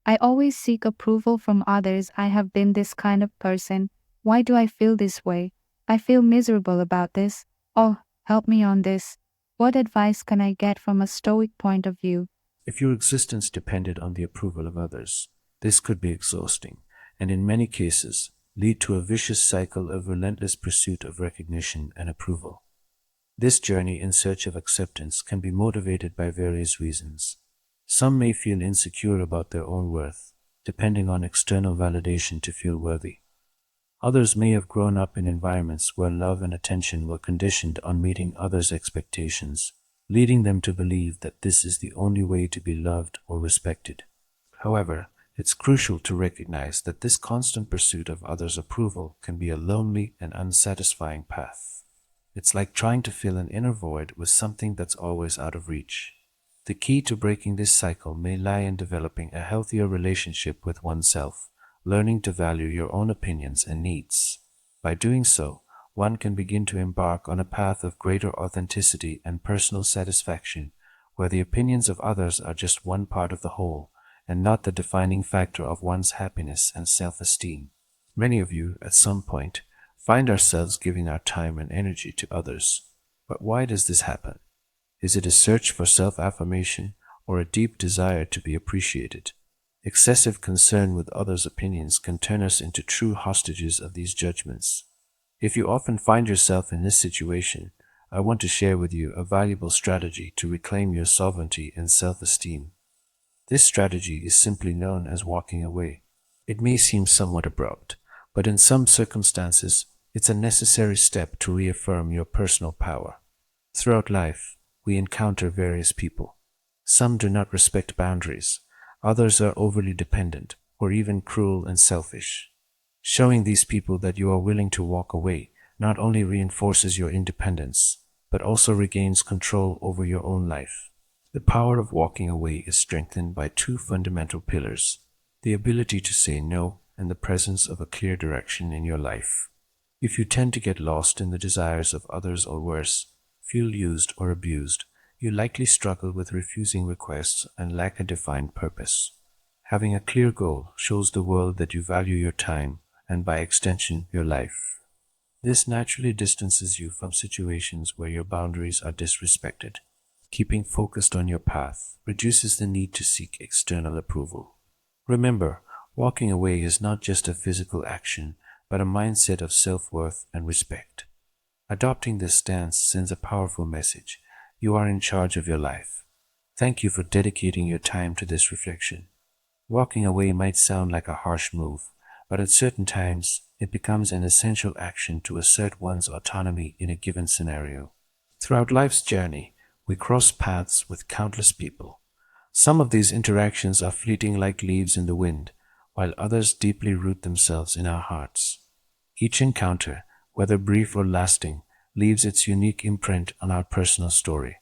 I always seek approval from others. I have been this kind of person. Why do I feel this way? I feel miserable about this. Oh, help me on this. What advice can I get from a Stoic point of view? If your existence depended on the approval of others, this could be exhausting, and in many cases lead to a vicious cycle of relentless pursuit of recognition and approval. This journey in search of acceptance can be motivated by various reasons. Some may feel insecure about their own worth, depending on external validation to feel worthy. Others may have grown up in environments where love and attention were conditioned on meeting others' expectations, leading them to believe that this is the only way to be loved or respected. However, it's crucial to recognize that this constant pursuit of others' approval can be a lonely and unsatisfying path. It's like trying to fill an inner void with something that's always out of reach. The key to breaking this cycle may lie in developing a healthier relationship with oneself, learning to value your own opinions and needs. By doing so, one can begin to embark on a path of greater authenticity and personal satisfaction, where the opinions of others are just one part of the whole, and not the defining factor of one's happiness and self-esteem. Many of you, at some point, find ourselves giving our time and energy to others. But why does this happen? Is it a search for self-affirmation or a deep desire to be appreciated? Excessive concern with others' opinions can turn us into true hostages of these judgments. If you often find yourself in this situation, I want to share with you a valuable strategy to reclaim your sovereignty and self-esteem. This strategy is simply known as walking away. It may seem somewhat abrupt, but in some circumstances, it's a necessary step to reaffirm your personal power. Throughout life, we encounter various people. Some do not respect boundaries. Others are overly dependent, or even cruel and selfish. Showing these people that you are willing to walk away not only reinforces your independence, but also regains control over your own life. The power of walking away is strengthened by two fundamental pillars: the ability to say no and the presence of a clear direction in your life. If you tend to get lost in the desires of others or worse, feel used or abused, you likely struggle with refusing requests and lack a defined purpose. Having a clear goal shows the world that you value your time and, by extension, your life. This naturally distances you from situations where your boundaries are disrespected. Keeping focused on your path reduces the need to seek external approval. Remember, walking away is not just a physical action, but a mindset of self-worth and respect. Adopting this stance sends a powerful message. You are in charge of your life. Thank you for dedicating your time to this reflection. Walking away might sound like a harsh move, but at certain times, it becomes an essential action to assert one's autonomy in a given scenario. Throughout life's journey, we cross paths with countless people. Some of these interactions are fleeting like leaves in the wind, while others deeply root themselves in our hearts. Each encounter, whether brief or lasting, leaves its unique imprint on our personal story.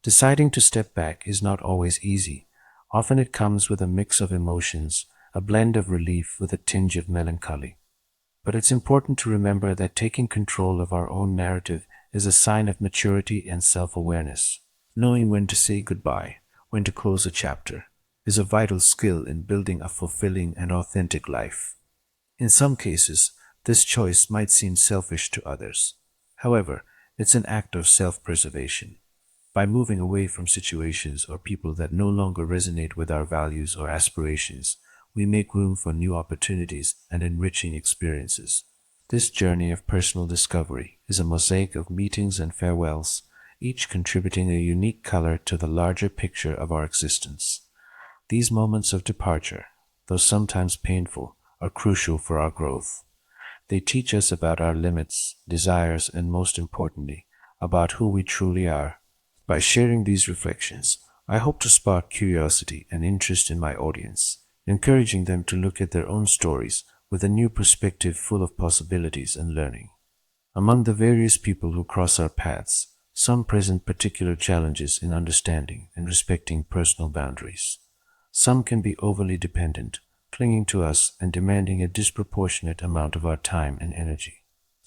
Deciding to step back is not always easy. Often it comes with a mix of emotions, a blend of relief with a tinge of melancholy. But it's important to remember that taking control of our own narrative is a sign of maturity and self-awareness. Knowing when to say goodbye, when to close a chapter, is a vital skill in building a fulfilling and authentic life. In some cases, this choice might seem selfish to others. However, it's an act of self-preservation. By moving away from situations or people that no longer resonate with our values or aspirations, we make room for new opportunities and enriching experiences. This journey of personal discovery is a mosaic of meetings and farewells, each contributing a unique color to the larger picture of our existence. These moments of departure, though sometimes painful, are crucial for our growth. They teach us about our limits, desires, and most importantly, about who we truly are. By sharing these reflections, I hope to spark curiosity and interest in my audience, encouraging them to look at their own stories with a new perspective full of possibilities and learning. Among the various people who cross our paths, some present particular challenges in understanding and respecting personal boundaries. Some can be overly dependent, clinging to us and demanding a disproportionate amount of our time and energy.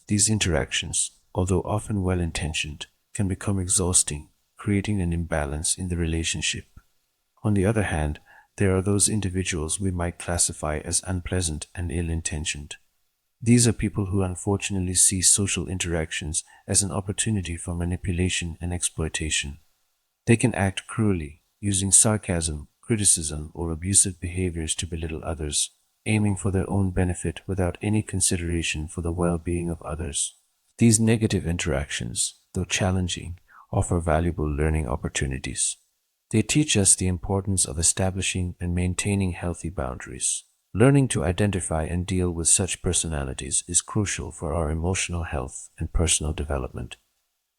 These interactions, although often well-intentioned, can become exhausting, creating an imbalance in the relationship. On the other hand, there are those individuals we might classify as unpleasant and ill-intentioned. These are people who unfortunately see social interactions as an opportunity for manipulation and exploitation. They can act cruelly, using sarcasm, criticism, or abusive behaviors to belittle others, aiming for their own benefit without any consideration for the well-being of others. These negative interactions, though challenging, offer valuable learning opportunities. They teach us the importance of establishing and maintaining healthy boundaries. Learning to identify and deal with such personalities is crucial for our emotional health and personal development.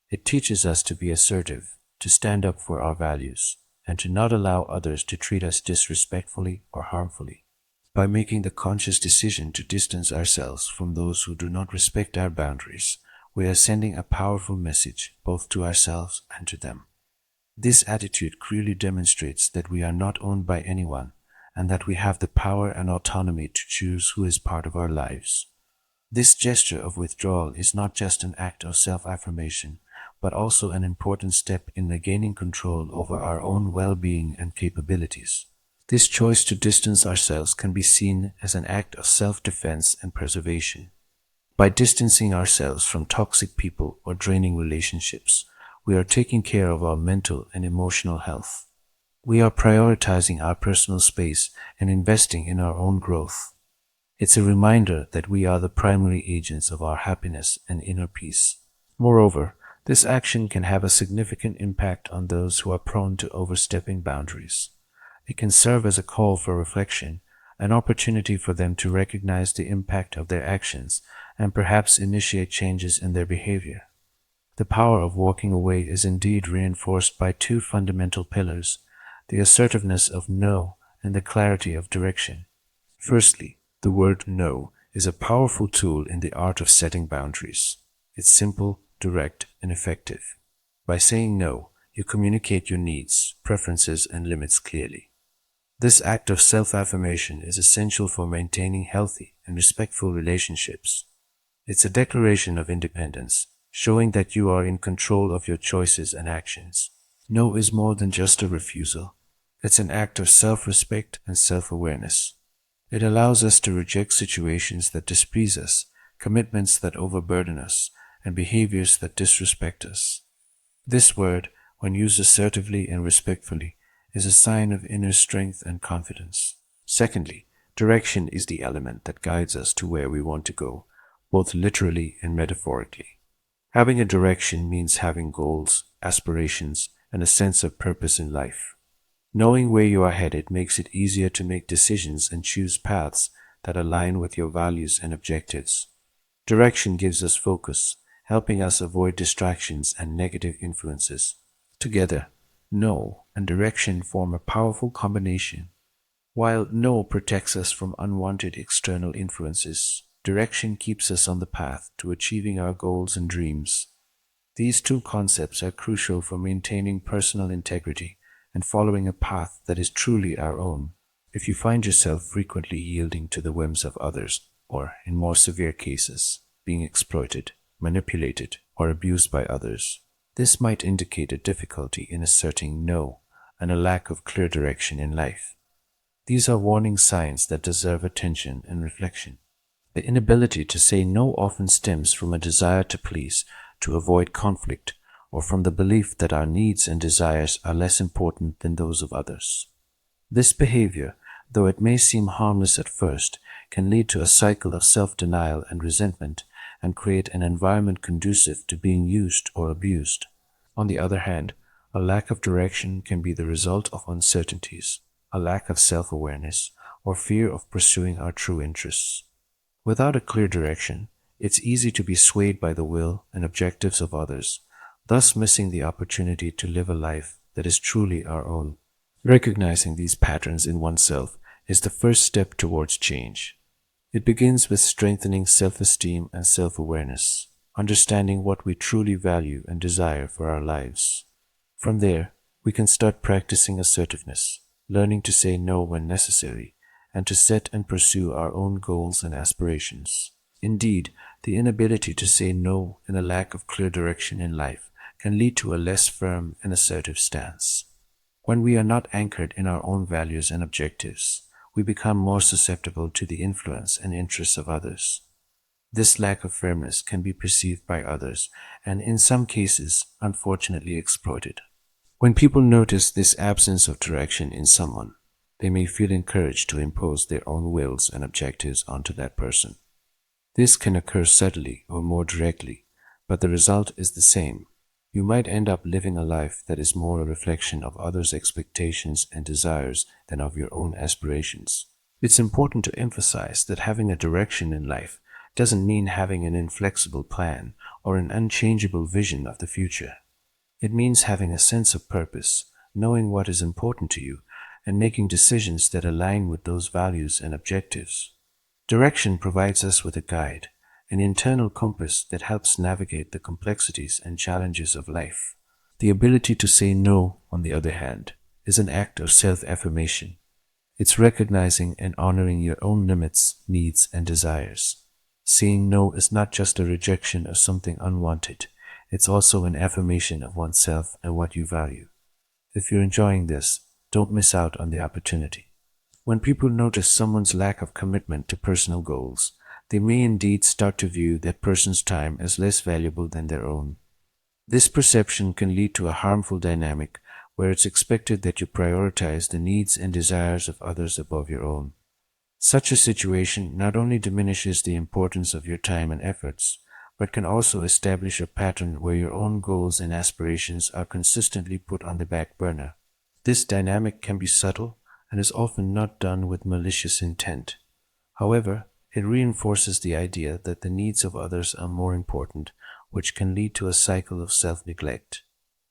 It teaches us to be assertive, to stand up for our values, and to not allow others to treat us disrespectfully or harmfully. By making the conscious decision to distance ourselves from those who do not respect our boundaries, we are sending a powerful message both to ourselves and to them. This attitude clearly demonstrates that we are not owned by anyone and that we have the power and autonomy to choose who is part of our lives. This gesture of withdrawal is not just an act of self-affirmation, but also an important step in regaining control over our own well-being and capabilities. This choice to distance ourselves can be seen as an act of self-defense and preservation. By distancing ourselves from toxic people or draining relationships, we are taking care of our mental and emotional health. We are prioritizing our personal space and investing in our own growth. It's a reminder that we are the primary agents of our happiness and inner peace. Moreover, this action can have a significant impact on those who are prone to overstepping boundaries. It can serve as a call for reflection, an opportunity for them to recognize the impact of their actions and perhaps initiate changes in their behavior. The power of walking away is indeed reinforced by two fundamental pillars, the assertiveness of no and the clarity of direction. Firstly, the word no is a powerful tool in the art of setting boundaries. It's simple, direct, and effective. By saying no, you communicate your needs, preferences, and limits clearly. This act of self-affirmation is essential for maintaining healthy and respectful relationships. It's a declaration of independence, showing that you are in control of your choices and actions. No is more than just a refusal. It's an act of self-respect and self-awareness. It allows us to reject situations that displease us, commitments that overburden us, and behaviors that disrespect us. This word, when used assertively and respectfully, is a sign of inner strength and confidence. Secondly, direction is the element that guides us to where we want to go, both literally and metaphorically. Having a direction means having goals, aspirations, and a sense of purpose in life. Knowing where you are headed makes it easier to make decisions and choose paths that align with your values and objectives. Direction gives us focus, helping us avoid distractions and negative influences. Together, know and direction form a powerful combination. While know protects us from unwanted external influences, direction keeps us on the path to achieving our goals and dreams. These two concepts are crucial for maintaining personal integrity and following a path that is truly our own. If you find yourself frequently yielding to the whims of others, or, in more severe cases, being exploited, manipulated, or abused by others, this might indicate a difficulty in asserting no and a lack of clear direction in life. These are warning signs that deserve attention and reflection. The inability to say no often stems from a desire to please, to avoid conflict, or from the belief that our needs and desires are less important than those of others. This behavior, though it may seem harmless at first, can lead to a cycle of self-denial and resentment and create an environment conducive to being used or abused. On the other hand, a lack of direction can be the result of uncertainties, a lack of self-awareness, or fear of pursuing our true interests. Without a clear direction, it's easy to be swayed by the will and objectives of others, thus missing the opportunity to live a life that is truly our own. Recognizing these patterns in oneself is the first step towards change. It begins with strengthening self-esteem and self-awareness, understanding what we truly value and desire for our lives. From there, we can start practicing assertiveness, learning to say no when necessary, and to set and pursue our own goals and aspirations. Indeed, the inability to say no and a lack of clear direction in life can lead to a less firm and assertive stance. When we are not anchored in our own values and objectives, we become more susceptible to the influence and interests of others. This lack of firmness can be perceived by others and, in some cases, unfortunately exploited. When people notice this absence of direction in someone, they may feel encouraged to impose their own wills and objectives onto that person. This can occur subtly or more directly, but the result is the same. You might end up living a life that is more a reflection of others' expectations and desires than of your own aspirations. It's important to emphasize that having a direction in life doesn't mean having an inflexible plan or an unchangeable vision of the future. It means having a sense of purpose, knowing what is important to you, and making decisions that align with those values and objectives. Direction provides us with a guide, an internal compass that helps navigate the complexities and challenges of life. The ability to say no, on the other hand, is an act of self-affirmation. It's recognizing and honoring your own limits, needs, and desires. Saying no is not just a rejection of something unwanted, it's also an affirmation of oneself and what you value. If you're enjoying this, don't miss out on the opportunity. When people notice someone's lack of commitment to personal goals, they may indeed start to view that person's time as less valuable than their own. This perception can lead to a harmful dynamic where it's expected that you prioritize the needs and desires of others above your own. Such a situation not only diminishes the importance of your time and efforts, but can also establish a pattern where your own goals and aspirations are consistently put on the back burner. This dynamic can be subtle and is often not done with malicious intent. However, it reinforces the idea that the needs of others are more important, which can lead to a cycle of self-neglect.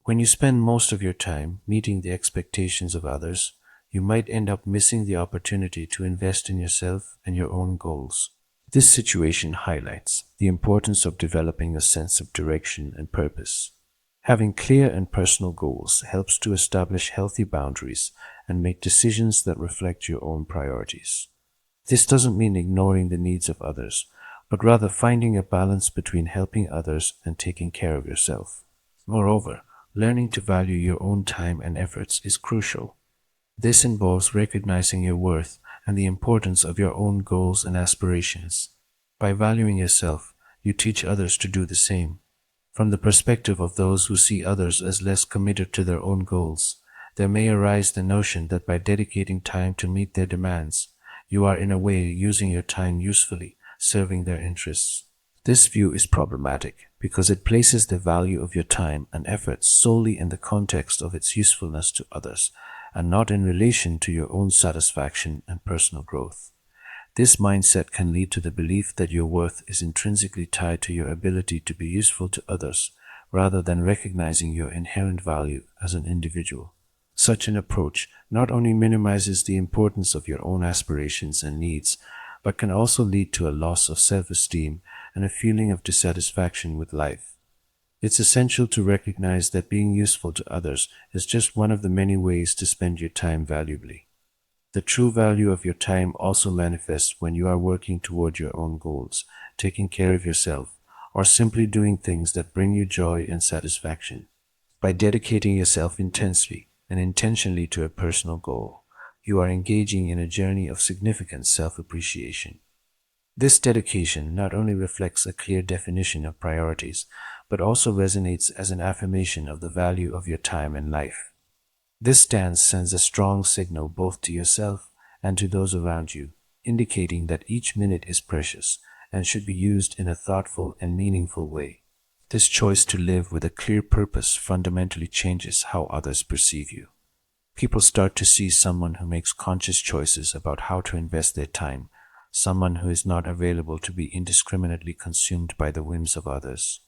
When you spend most of your time meeting the expectations of others, you might end up missing the opportunity to invest in yourself and your own goals. This situation highlights the importance of developing a sense of direction and purpose. Having clear and personal goals helps to establish healthy boundaries and make decisions that reflect your own priorities. This doesn't mean ignoring the needs of others, but rather finding a balance between helping others and taking care of yourself. Moreover, learning to value your own time and efforts is crucial. This involves recognizing your worth and the importance of your own goals and aspirations. By valuing yourself, you teach others to do the same. From the perspective of those who see others as less committed to their own goals, there may arise the notion that by dedicating time to meet their demands, you are in a way using your time usefully, serving their interests. This view is problematic because it places the value of your time and effort solely in the context of its usefulness to others and not in relation to your own satisfaction and personal growth. This mindset can lead to the belief that your worth is intrinsically tied to your ability to be useful to others rather than recognizing your inherent value as an individual. Such an approach not only minimizes the importance of your own aspirations and needs, but can also lead to a loss of self-esteem and a feeling of dissatisfaction with life. It's essential to recognize that being useful to others is just one of the many ways to spend your time valuably. The true value of your time also manifests when you are working toward your own goals, taking care of yourself, or simply doing things that bring you joy and satisfaction. By dedicating yourself intensely and intentionally to a personal goal, you are engaging in a journey of significant self-appreciation. This dedication not only reflects a clear definition of priorities, but also resonates as an affirmation of the value of your time and life. This stance sends a strong signal both to yourself and to those around you, indicating that each minute is precious and should be used in a thoughtful and meaningful way. This choice to live with a clear purpose fundamentally changes how others perceive you. People start to see someone who makes conscious choices about how to invest their time, someone who is not available to be indiscriminately consumed by the whims of others.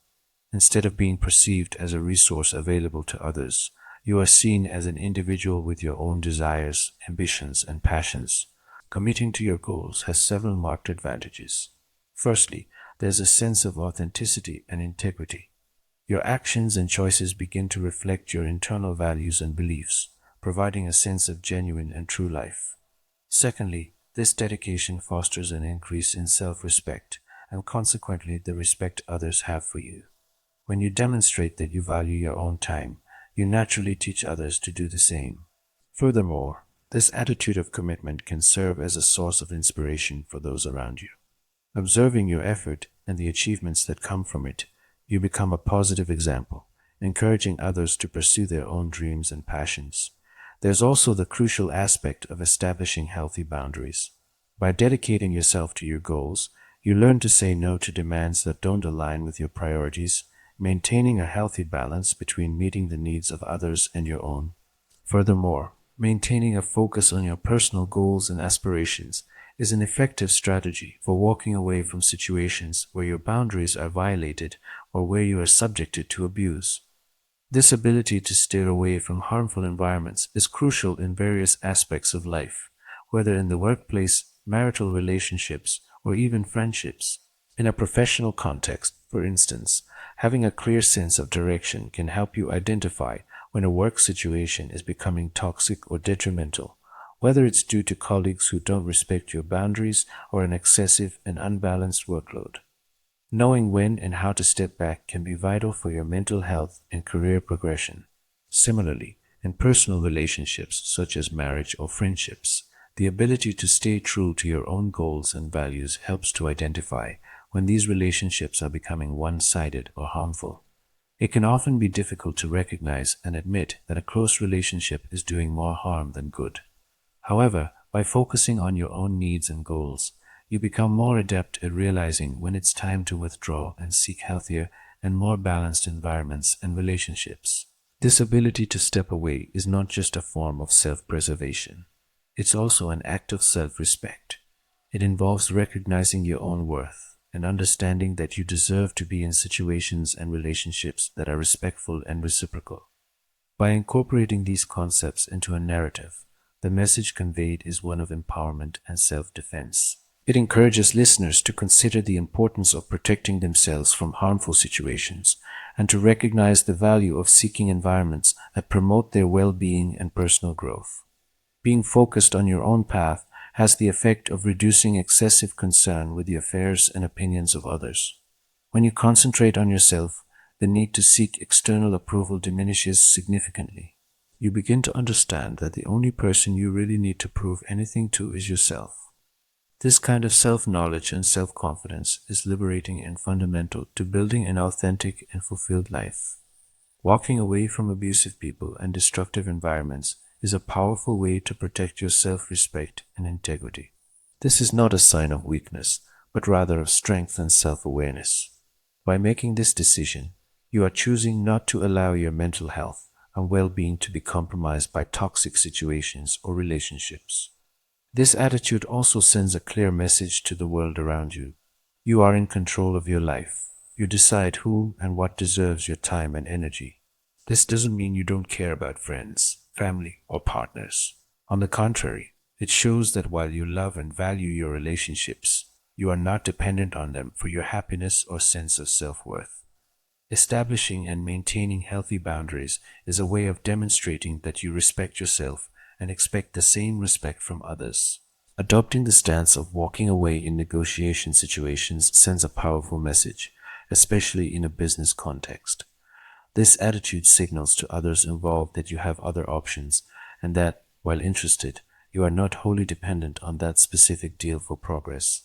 Instead of being perceived as a resource available to others, you are seen as an individual with your own desires, ambitions, and passions. Committing to your goals has several marked advantages. Firstly, there's a sense of authenticity and integrity. Your actions and choices begin to reflect your internal values and beliefs, providing a sense of genuine and true life. Secondly, this dedication fosters an increase in self-respect and consequently the respect others have for you. When you demonstrate that you value your own time, you naturally teach others to do the same. Furthermore, this attitude of commitment can serve as a source of inspiration for those around you. Observing your effort and the achievements that come from it, you become a positive example, encouraging others to pursue their own dreams and passions. There's also the crucial aspect of establishing healthy boundaries. By dedicating yourself to your goals, you learn to say no to demands that don't align with your priorities, maintaining a healthy balance between meeting the needs of others and your own. Furthermore, maintaining a focus on your personal goals and aspirations is an effective strategy for walking away from situations where your boundaries are violated or where you are subjected to abuse. This ability to steer away from harmful environments is crucial in various aspects of life, whether in the workplace, marital relationships, or even friendships. In a professional context, for instance, having a clear sense of direction can help you identify when a work situation is becoming toxic or detrimental, whether it's due to colleagues who don't respect your boundaries or an excessive and unbalanced workload. Knowing when and how to step back can be vital for your mental health and career progression. Similarly, in personal relationships such as marriage or friendships, the ability to stay true to your own goals and values helps to identify when these relationships are becoming one-sided or harmful. It can often be difficult to recognize and admit that a close relationship is doing more harm than good. However, by focusing on your own needs and goals, you become more adept at realizing when it's time to withdraw and seek healthier and more balanced environments and relationships. This ability to step away is not just a form of self-preservation. It's also an act of self-respect. It involves recognizing your own worth and understanding that you deserve to be in situations and relationships that are respectful and reciprocal. By incorporating these concepts into a narrative, the message conveyed is one of empowerment and self-defense. It encourages listeners to consider the importance of protecting themselves from harmful situations and to recognize the value of seeking environments that promote their well-being and personal growth. Being focused on your own path has the effect of reducing excessive concern with the affairs and opinions of others. When you concentrate on yourself, the need to seek external approval diminishes significantly. You begin to understand that the only person you really need to prove anything to is yourself. This kind of self-knowledge and self-confidence is liberating and fundamental to building an authentic and fulfilled life. Walking away from abusive people and destructive environments is a powerful way to protect your self-respect and integrity. This is not a sign of weakness, but rather of strength and self-awareness. By making this decision, you are choosing not to allow your mental health and well-being to be compromised by toxic situations or relationships. This attitude also sends a clear message to the world around you. You are in control of your life. You decide who and what deserves your time and energy. This doesn't mean you don't care about friends, family, or partners. On the contrary, it shows that while you love and value your relationships, you are not dependent on them for your happiness or sense of self-worth. Establishing and maintaining healthy boundaries is a way of demonstrating that you respect yourself and expect the same respect from others. Adopting the stance of walking away in negotiation situations sends a powerful message, especially in a business context. This attitude signals to others involved that you have other options and that, while interested, you are not wholly dependent on that specific deal for progress.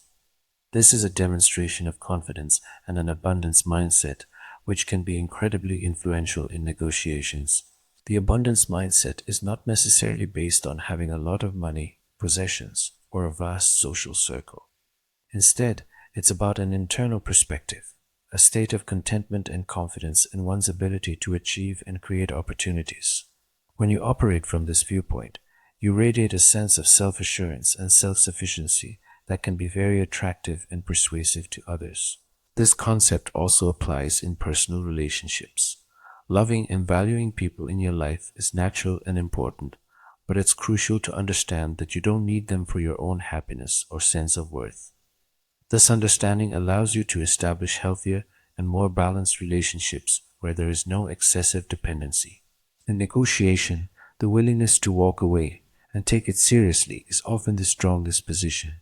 This is a demonstration of confidence and an abundance mindset, which can be incredibly influential in negotiations. The abundance mindset is not necessarily based on having a lot of money, possessions, or a vast social circle. Instead, it's about an internal perspective, a state of contentment and confidence in one's ability to achieve and create opportunities. When you operate from this viewpoint, you radiate a sense of self-assurance and self-sufficiency that can be very attractive and persuasive to others. This concept also applies in personal relationships. Loving and valuing people in your life is natural and important, but it's crucial to understand that you don't need them for your own happiness or sense of worth. This understanding allows you to establish healthier and more balanced relationships where there is no excessive dependency. In negotiation, the willingness to walk away and take it seriously is often the strongest position.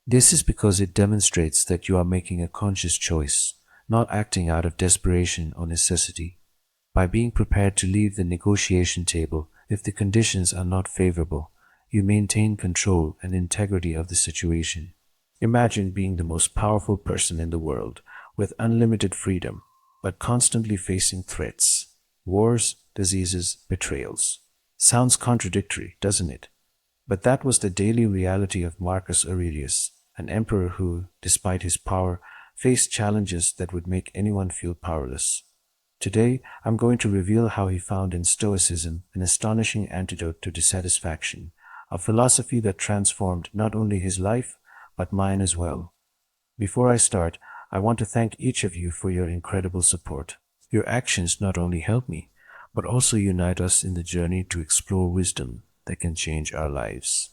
This is because it demonstrates that you are making a conscious choice, not acting out of desperation or necessity. By being prepared to leave the negotiation table, If the conditions are not favorable, you maintain control and integrity of the situation. Imagine being the most powerful person in the world with unlimited freedom, but constantly facing threats, wars, diseases, betrayals. Sounds contradictory, doesn't it? But that was the daily reality of Marcus Aurelius, an emperor who, despite his power, faced challenges that would make anyone feel powerless. Today, I'm going to reveal how he found in Stoicism an astonishing antidote to dissatisfaction, a philosophy that transformed not only his life, but mine as well. Before I start, I want to thank each of you for your incredible support. Your actions not only help me, but also unite us in the journey to explore wisdom that can change our lives.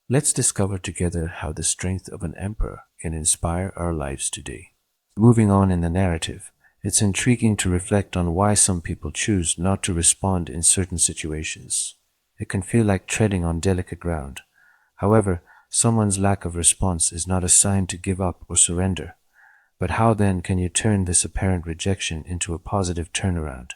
Let's discover together how the strength of an emperor can inspire our lives today. Moving on in the narrative, it's intriguing to reflect on why some people choose not to respond in certain situations. It can feel like treading on delicate ground. However, someone's lack of response is not a sign to give up or surrender. But how then can you turn this apparent rejection into a positive turnaround?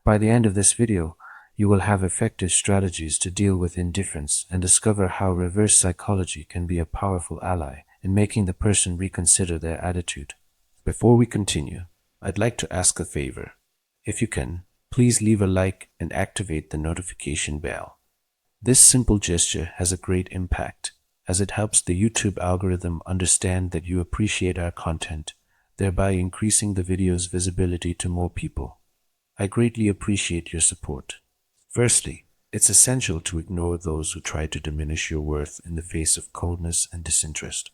By the end of this video, you will have effective strategies to deal with indifference and discover how reverse psychology can be a powerful ally in making the person reconsider their attitude. Before we continue, I'd like to ask a favor. If you can, please leave a like and activate the notification bell. This simple gesture has a great impact, as it helps the YouTube algorithm understand that you appreciate our content, thereby increasing the video's visibility to more people. I greatly appreciate your support. Firstly, it's essential to ignore those who try to diminish your worth in the face of coldness and disinterest.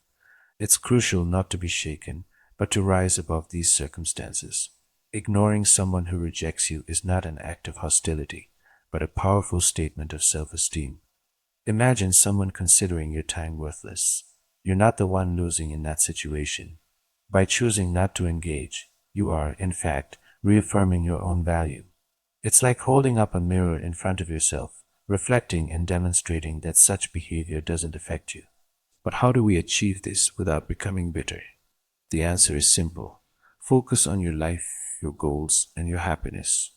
It's crucial not to be shaken, but to rise above these circumstances. Ignoring someone who rejects you is not an act of hostility, but a powerful statement of self-esteem. Imagine someone considering your time worthless. You're not the one losing in that situation. By choosing not to engage, you are, in fact, reaffirming your own value. It's like holding up a mirror in front of yourself, reflecting and demonstrating that such behavior doesn't affect you. But how do we achieve this without becoming bitter? The answer is simple. Focus on your life, your goals, and your happiness.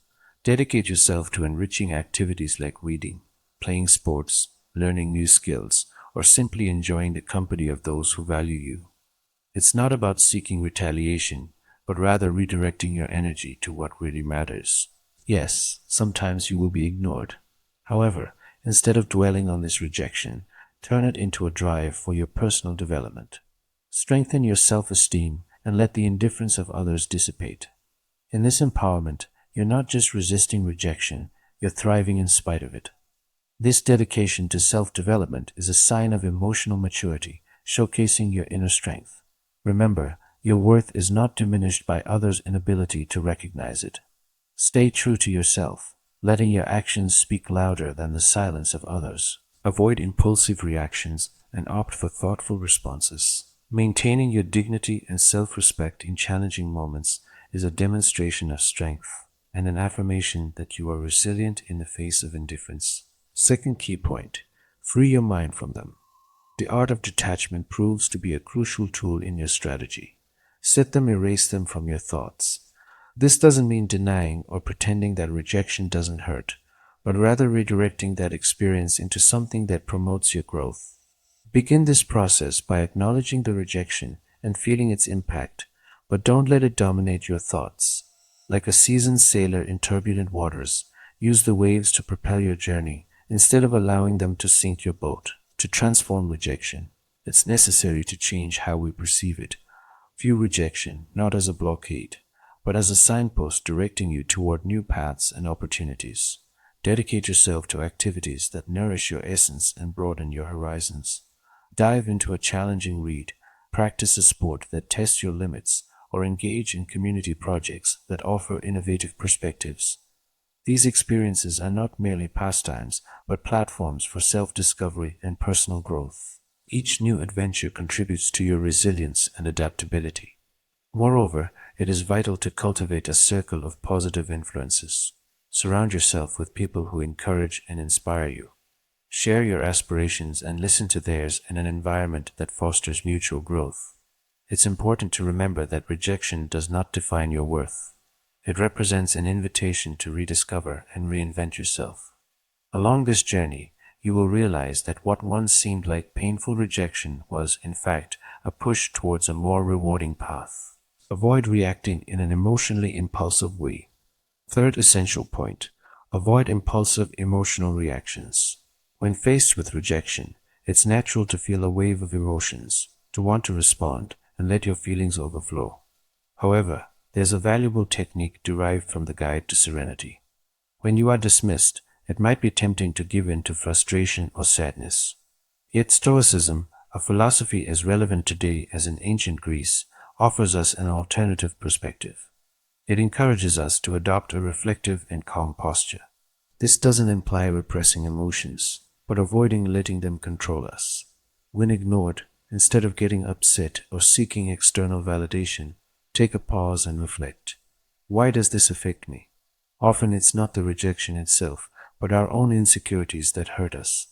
Dedicate yourself to enriching activities like reading, playing sports, learning new skills, or simply enjoying the company of those who value you. It's not about seeking retaliation, but rather redirecting your energy to what really matters. Yes, sometimes you will be ignored. However, instead of dwelling on this rejection, turn it into a drive for your personal development. Strengthen your self-esteem and let the indifference of others dissipate. In this empowerment, you're not just resisting rejection, you're thriving in spite of it. This dedication to self-development is a sign of emotional maturity, showcasing your inner strength. Remember, your worth is not diminished by others' inability to recognize it. Stay true to yourself, letting your actions speak louder than the silence of others. Avoid impulsive reactions and opt for thoughtful responses. Maintaining your dignity and self-respect in challenging moments is a demonstration of strength and an affirmation that you are resilient in the face of indifference. Second key point, free your mind from them. The art of detachment proves to be a crucial tool in your strategy. Erase them from your thoughts. This doesn't mean denying or pretending that rejection doesn't hurt, but rather redirecting that experience into something that promotes your growth. Begin this process by acknowledging the rejection and feeling its impact, but don't let it dominate your thoughts. Like a seasoned sailor in turbulent waters, use the waves to propel your journey instead of allowing them to sink your boat. To transform rejection, it's necessary to change how we perceive it. View rejection not as a blockade, but as a signpost directing you toward new paths and opportunities. Dedicate yourself to activities that nourish your essence and broaden your horizons. Dive into a challenging read, practice a sport that tests your limits, or engage in community projects that offer innovative perspectives. These experiences are not merely pastimes, but platforms for self-discovery and personal growth. Each new adventure contributes to your resilience and adaptability. Moreover, it is vital to cultivate a circle of positive influences. Surround yourself with people who encourage and inspire you. Share your aspirations and listen to theirs in an environment that fosters mutual growth. It's important to remember that rejection does not define your worth. It represents an invitation to rediscover and reinvent yourself. Along this journey, you will realize that what once seemed like painful rejection was, in fact, a push towards a more rewarding path. Avoid reacting in an emotionally impulsive way. Third essential point, avoid impulsive emotional reactions. When faced with rejection, it's natural to feel a wave of emotions, to want to respond and let your feelings overflow. However, there's a valuable technique derived from the Guide to Serenity. When you are dismissed, it might be tempting to give in to frustration or sadness. Yet Stoicism, a philosophy as relevant today as in ancient Greece, offers us an alternative perspective. It encourages us to adopt a reflective and calm posture. This doesn't imply repressing emotions, but avoiding letting them control us. When ignored, instead of getting upset or seeking external validation, take a pause and reflect. Why does this affect me? Often it's not the rejection itself, but our own insecurities that hurt us.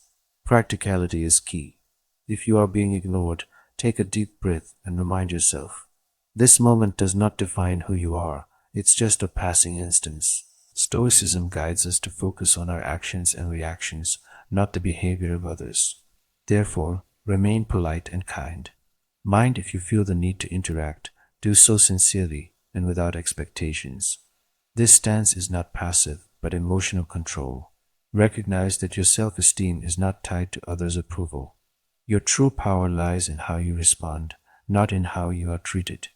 Practicality is key. If you are being ignored, take a deep breath and remind yourself, this moment does not define who you are, it's just a passing instance. Stoicism guides us to focus on our actions and reactions, not the behavior of others. Therefore, remain polite and kind. Mind if you feel the need to interact, do so sincerely and without expectations. This stance is not passive, but emotional control. Recognize that your self-esteem is not tied to others' approval. Your true power lies in how you respond, not in how you are treated.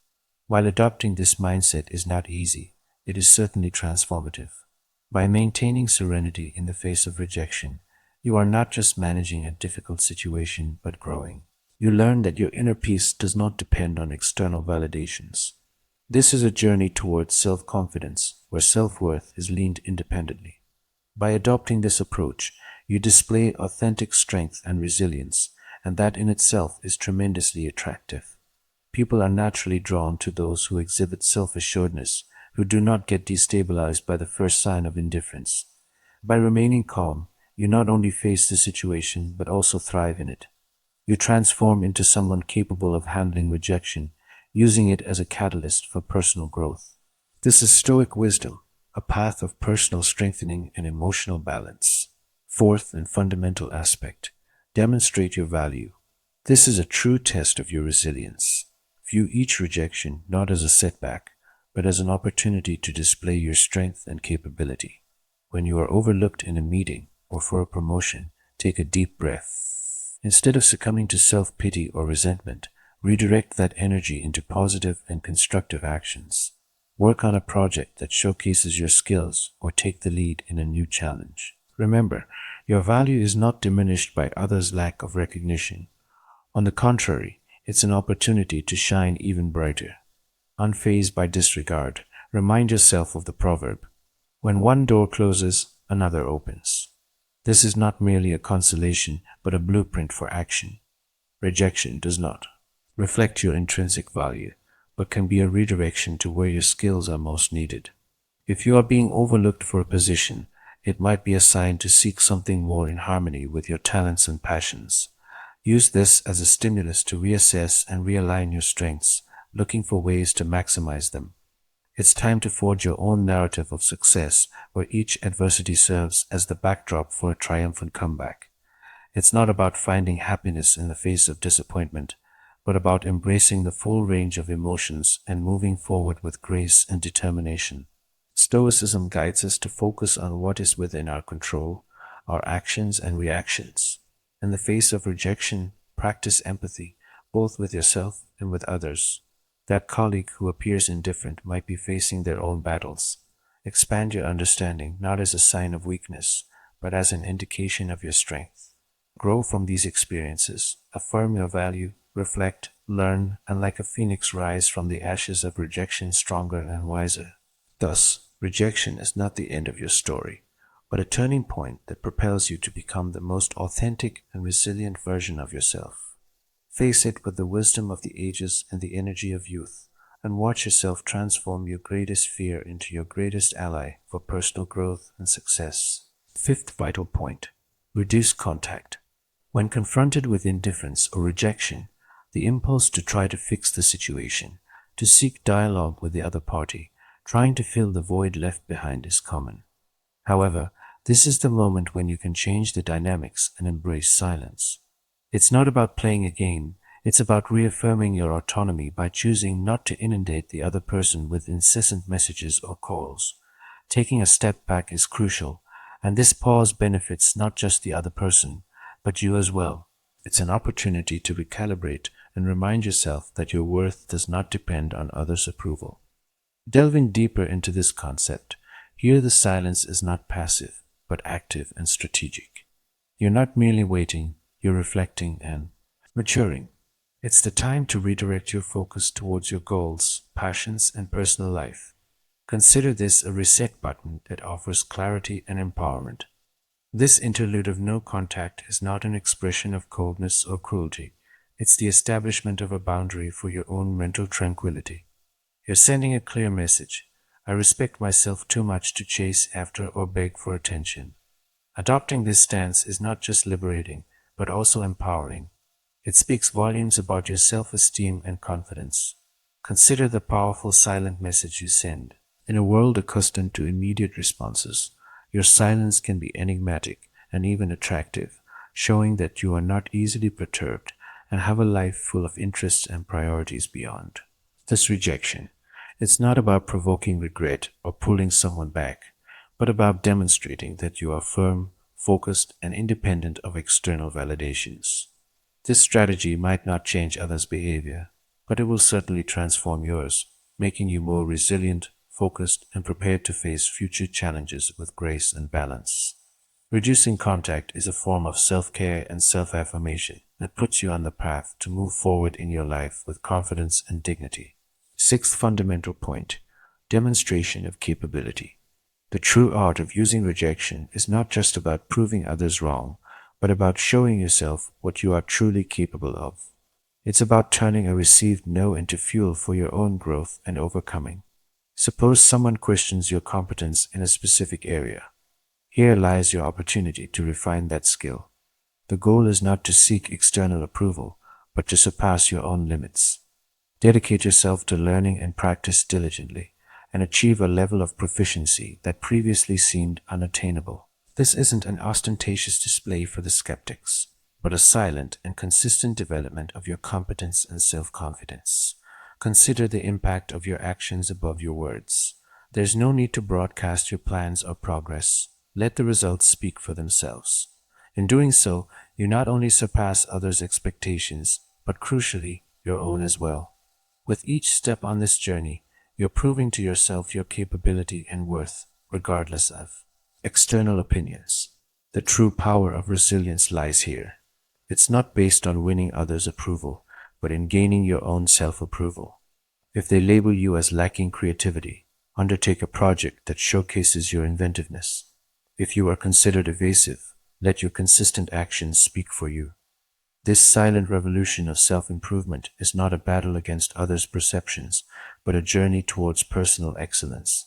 While adopting this mindset is not easy, it is certainly transformative. By maintaining serenity in the face of rejection, you are not just managing a difficult situation, but growing. You learn that your inner peace does not depend on external validations. This is a journey towards self-confidence, where self-worth is leaned independently. By adopting this approach, you display authentic strength and resilience, and that in itself is tremendously attractive. People are naturally drawn to those who exhibit self-assuredness, who do not get destabilized by the first sign of indifference. By remaining calm, you not only face the situation, but also thrive in it. You transform into someone capable of handling rejection, using it as a catalyst for personal growth. This is Stoic wisdom, a path of personal strengthening and emotional balance. Fourth and fundamental aspect, demonstrate your value. This is a true test of your resilience. View each rejection not as a setback, but as an opportunity to display your strength and capability. When you are overlooked in a meeting or for a promotion, take a deep breath. Instead of succumbing to self-pity or resentment, redirect that energy into positive and constructive actions. Work on a project that showcases your skills or take the lead in a new challenge. Remember, your value is not diminished by others' lack of recognition. On the contrary, it's an opportunity to shine even brighter. Unfazed by disregard, remind yourself of the proverb, when one door closes, another opens. This is not merely a consolation, but a blueprint for action. Rejection does not reflect your intrinsic value, but can be a redirection to where your skills are most needed. If you are being overlooked for a position, it might be a sign to seek something more in harmony with your talents and passions. Use this as a stimulus to reassess and realign your strengths, looking for ways to maximize them. It's time to forge your own narrative of success, where each adversity serves as the backdrop for a triumphant comeback. It's not about finding happiness in the face of disappointment, but about embracing the full range of emotions and moving forward with grace and determination. Stoicism guides us to focus on what is within our control, our actions and reactions. In the face of rejection, practice empathy, both with yourself and with others. That colleague who appears indifferent might be facing their own battles. Expand your understanding not as a sign of weakness, but as an indication of your strength. Grow from these experiences, affirm your value, reflect, learn, and like a phoenix rise from the ashes of rejection stronger and wiser. Thus, rejection is not the end of your story, but a turning point that propels you to become the most authentic and resilient version of yourself. Face it with the wisdom of the ages and the energy of youth, and watch yourself transform your greatest fear into your greatest ally for personal growth and success. Fifth vital point, reduce contact. When confronted with indifference or rejection, the impulse to try to fix the situation, to seek dialogue with the other party, trying to fill the void left behind is common. However, This is the moment when you can change the dynamics and embrace silence. It's not about playing a game, it's about reaffirming your autonomy by choosing not to inundate the other person with incessant messages or calls. Taking a step back is crucial, and this pause benefits not just the other person, but you as well. It's an opportunity to recalibrate and remind yourself that your worth does not depend on others' approval. Delving deeper into this concept, here the silence is not passive, but active and strategic. You're not merely waiting, you're reflecting and maturing. It's the time to redirect your focus towards your goals, passions, and personal life. Consider this a reset button that offers clarity and empowerment. This interlude of no contact is not an expression of coldness or cruelty. It's the establishment of a boundary for your own mental tranquility. You're sending a clear message. I respect myself too much to chase after or beg for attention. Adopting this stance is not just liberating, but also empowering. It speaks volumes about your self-esteem and confidence. Consider the powerful silent message you send. In a world accustomed to immediate responses, your silence can be enigmatic and even attractive, showing that you are not easily perturbed and have a life full of interests and priorities beyond. This rejection. It's not about provoking regret or pulling someone back, but about demonstrating that you are firm, focused, and independent of external validations. This strategy might not change others' behavior, but it will certainly transform yours, making you more resilient, focused, and prepared to face future challenges with grace and balance. Reducing contact is a form of self-care and self-affirmation that puts you on the path to move forward in your life with confidence and dignity. Sixth fundamental point, demonstration of capability. The true art of using rejection is not just about proving others wrong, but about showing yourself what you are truly capable of. It's about turning a received no into fuel for your own growth and overcoming. Suppose someone questions your competence in a specific area. Here lies your opportunity to refine that skill. The goal is not to seek external approval, but to surpass your own limits. Dedicate yourself to learning and practice diligently, and achieve a level of proficiency that previously seemed unattainable. This isn't an ostentatious display for the skeptics, but a silent and consistent development of your competence and self-confidence. Consider the impact of your actions above your words. There's no need to broadcast your plans or progress. Let the results speak for themselves. In doing so, you not only surpass others' expectations, but crucially, your own as well. With each step on this journey, you're proving to yourself your capability and worth, regardless of external opinions. The true power of resilience lies here. It's not based on winning others' approval, but in gaining your own self-approval. If they label you as lacking creativity, undertake a project that showcases your inventiveness. If you are considered evasive, let your consistent actions speak for you. This silent revolution of self-improvement is not a battle against others' perceptions, but a journey towards personal excellence.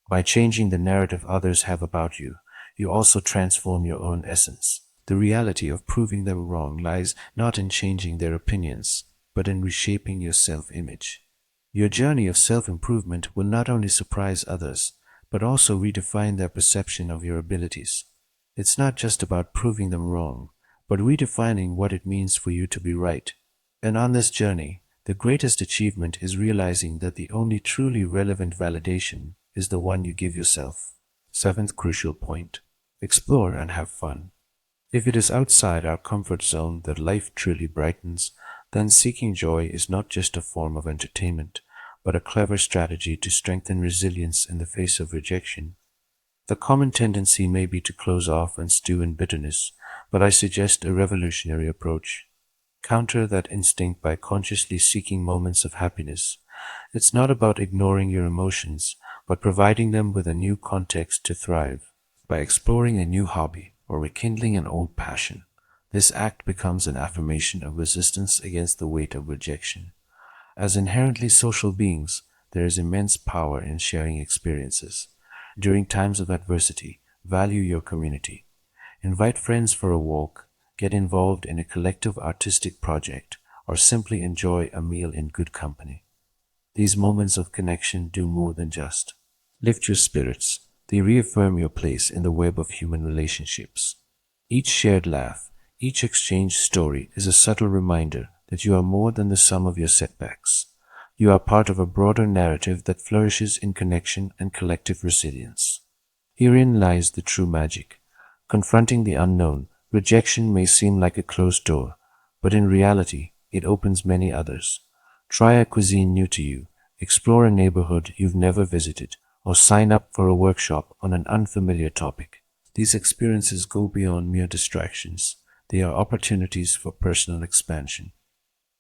By changing the narrative others have about you, you also transform your own essence. The reality of proving them wrong lies not in changing their opinions, but in reshaping your self-image. Your journey of self-improvement will not only surprise others, but also redefine their perception of your abilities. It's not just about proving them wrong, but redefining what it means for you to be right. And on this journey, the greatest achievement is realizing that the only truly relevant validation is the one you give yourself. Seventh crucial point, explore and have fun. If it is outside our comfort zone that life truly brightens, then seeking joy is not just a form of entertainment, but a clever strategy to strengthen resilience in the face of rejection. The common tendency may be to close off and stew in bitterness, but I suggest a revolutionary approach. Counter that instinct by consciously seeking moments of happiness. It's not about ignoring your emotions, but providing them with a new context to thrive. By exploring a new hobby or rekindling an old passion, this act becomes an affirmation of resistance against the weight of rejection. As inherently social beings, there is immense power in sharing experiences. During times of adversity, value your community. Invite friends for a walk, get involved in a collective artistic project, or simply enjoy a meal in good company. These moments of connection do more than just lift your spirits. They reaffirm your place in the web of human relationships. Each shared laugh, each exchanged story is a subtle reminder that you are more than the sum of your setbacks. You are part of a broader narrative that flourishes in connection and collective resilience. Herein lies the true magic. Confronting the unknown, rejection may seem like a closed door, but in reality, it opens many others. Try a cuisine new to you, explore a neighborhood you've never visited, or sign up for a workshop on an unfamiliar topic. These experiences go beyond mere distractions. They are opportunities for personal expansion.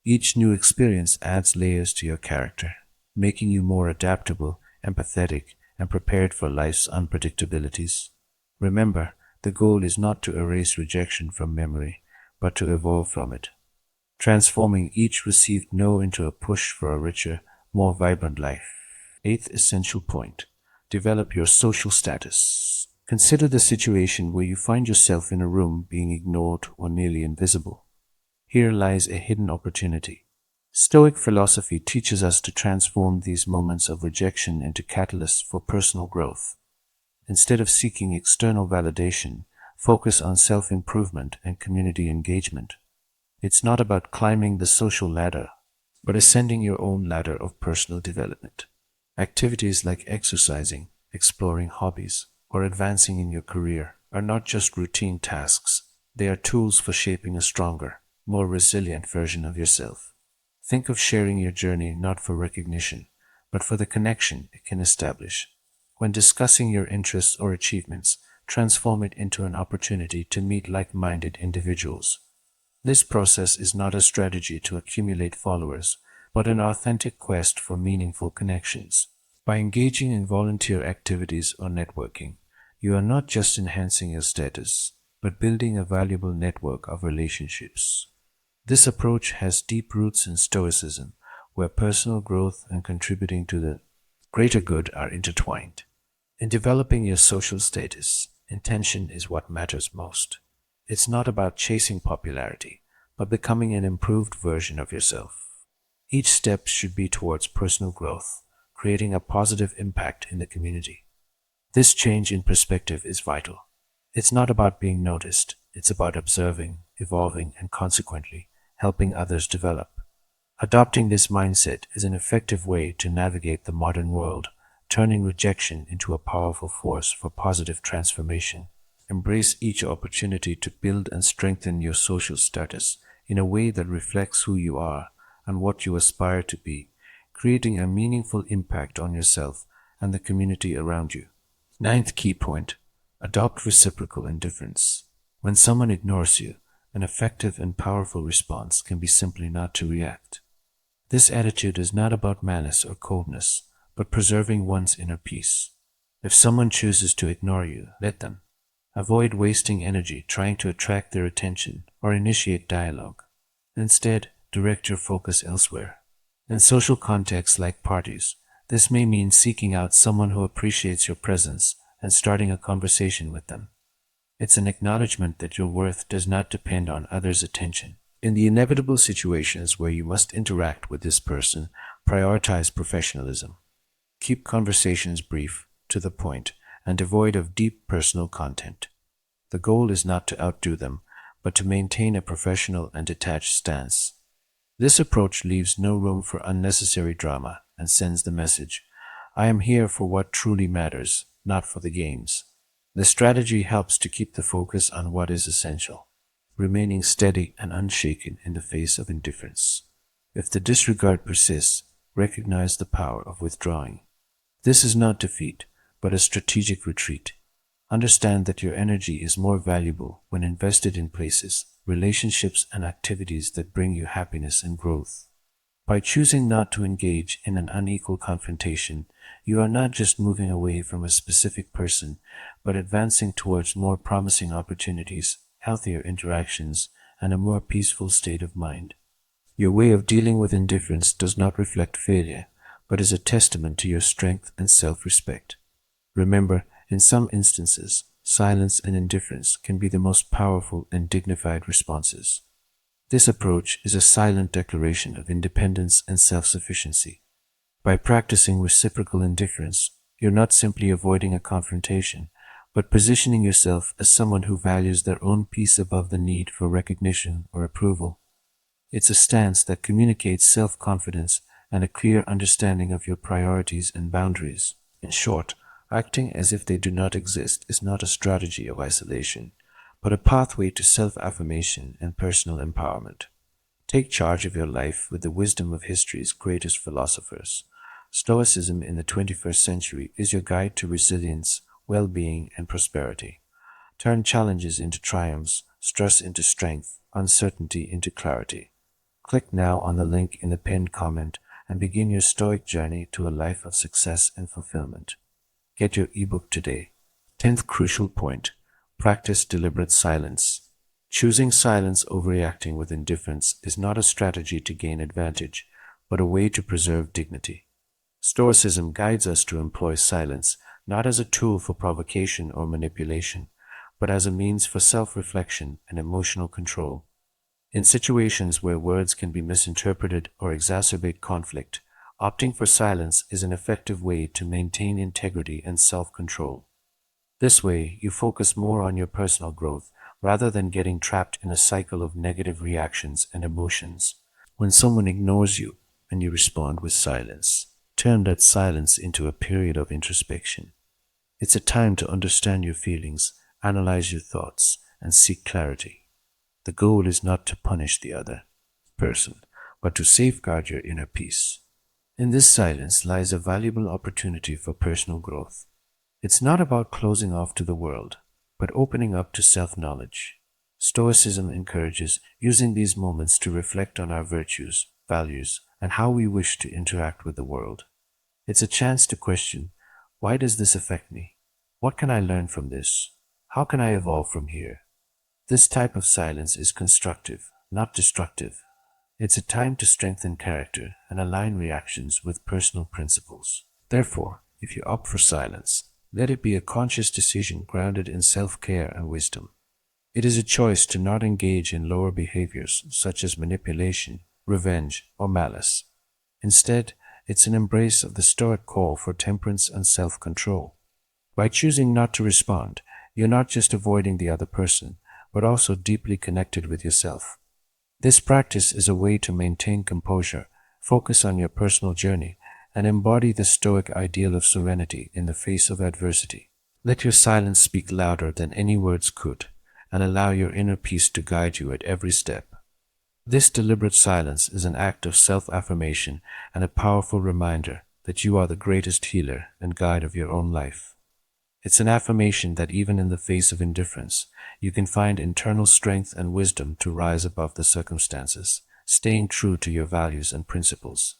Each new experience adds layers to your character, making you more adaptable, empathetic, and prepared for life's unpredictabilities. Remember, the goal is not to erase rejection from memory, but to evolve from it, transforming each received no into a push for a richer, more vibrant life. Eighth essential point: develop your social status. Consider the situation where you find yourself in a room being ignored or nearly invisible. Here lies a hidden opportunity. Stoic philosophy teaches us to transform these moments of rejection into catalysts for personal growth. Instead of seeking external validation, focus on self-improvement and community engagement. It's not about climbing the social ladder, but ascending your own ladder of personal development. Activities like exercising, exploring hobbies, or advancing in your career are not just routine tasks. They are tools for shaping a stronger, more resilient version of yourself. Think of sharing your journey not for recognition, but for the connection it can establish. When discussing your interests or achievements, transform it into an opportunity to meet like-minded individuals. This process is not a strategy to accumulate followers, but an authentic quest for meaningful connections. By engaging in volunteer activities or networking, you are not just enhancing your status, but building a valuable network of relationships. This approach has deep roots in Stoicism, where personal growth and contributing to the greater good are intertwined. In developing your social status, intention is what matters most. It's not about chasing popularity, but becoming an improved version of yourself. Each step should be towards personal growth, creating a positive impact in the community. This change in perspective is vital. It's not about being noticed, it's about observing, evolving, and consequently helping others develop. Adopting this mindset is an effective way to navigate the modern world, turning rejection into a powerful force for positive transformation. Embrace each opportunity to build and strengthen your social status in a way that reflects who you are and what you aspire to be, creating a meaningful impact on yourself and the community around you. Ninth key point: adopt reciprocal indifference. When someone ignores you, an effective and powerful response can be simply not to react. This attitude is not about malice or coldness, but preserving one's inner peace. If someone chooses to ignore you, let them. Avoid wasting energy trying to attract their attention or initiate dialogue. Instead, direct your focus elsewhere. In social contexts like parties, this may mean seeking out someone who appreciates your presence and starting a conversation with them. It's an acknowledgement that your worth does not depend on others' attention. In the inevitable situations where you must interact with this person, prioritize professionalism. Keep conversations brief, to the point, and devoid of deep personal content. The goal is not to outdo them, but to maintain a professional and detached stance. This approach leaves no room for unnecessary drama and sends the message: I am here for what truly matters, not for the games. The strategy helps to keep the focus on what is essential, remaining steady and unshaken in the face of indifference. If the disregard persists, recognize the power of withdrawing. This is not defeat, but a strategic retreat. Understand that your energy is more valuable when invested in places, relationships, and activities that bring you happiness and growth. By choosing not to engage in an unequal confrontation, you are not just moving away from a specific person, but advancing towards more promising opportunities, healthier interactions, and a more peaceful state of mind. Your way of dealing with indifference does not reflect failure, but is a testament to your strength and self-respect. Remember, in some instances, silence and indifference can be the most powerful and dignified responses. This approach is a silent declaration of independence and self-sufficiency. By practicing reciprocal indifference, You're not simply avoiding a confrontation, but positioning yourself as someone who values their own peace above the need for recognition or approval. It's a stance that communicates self-confidence and a clear understanding of your priorities and boundaries. In short, acting as if they do not exist is not a strategy of isolation, but a pathway to self-affirmation and personal empowerment. Take charge of your life with the wisdom of history's greatest philosophers. Stoicism in the 21st century is your guide to resilience, well-being, and prosperity. Turn challenges into triumphs, stress into strength, uncertainty into clarity. Click now on the link in the pinned comment and begin your Stoic journey to a life of success and fulfillment. Get your ebook today. 10th crucial point. Practice deliberate silence. Choosing silence over reacting with indifference is not a strategy to gain advantage, but a way to preserve dignity. Stoicism guides us to employ silence not as a tool for provocation or manipulation, but as a means for self-reflection and emotional control. In situations where words can be misinterpreted or exacerbate conflict, opting for silence is an effective way to maintain integrity and self-control. This way, you focus more on your personal growth rather than getting trapped in a cycle of negative reactions and emotions. When someone ignores you and you respond with silence, turn that silence into a period of introspection. It's a time to understand your feelings, analyze your thoughts, and seek clarity. The goal is not to punish the other person, but to safeguard your inner peace. In this silence lies a valuable opportunity for personal growth. It's not about closing off to the world, but opening up to self-knowledge. Stoicism encourages using these moments to reflect on our virtues, values, and how we wish to interact with the world. It's a chance to question, why does this affect me? What can I learn from this? How can I evolve from here? This type of silence is constructive, not destructive. It's a time to strengthen character and align reactions with personal principles. Therefore, if you opt for silence, let it be a conscious decision grounded in self-care and wisdom. It is a choice to not engage in lower behaviors such as manipulation, revenge, or malice. Instead, it's an embrace of the Stoic call for temperance and self-control. By choosing not to respond, you're not just avoiding the other person, but also deeply connected with yourself. This practice is a way to maintain composure, focus on your personal journey, and embody the Stoic ideal of serenity in the face of adversity. Let your silence speak louder than any words could, and allow your inner peace to guide you at every step. This deliberate silence is an act of self-affirmation and a powerful reminder that you are the greatest healer and guide of your own life. It's an affirmation that even in the face of indifference, you can find internal strength and wisdom to rise above the circumstances, staying true to your values and principles.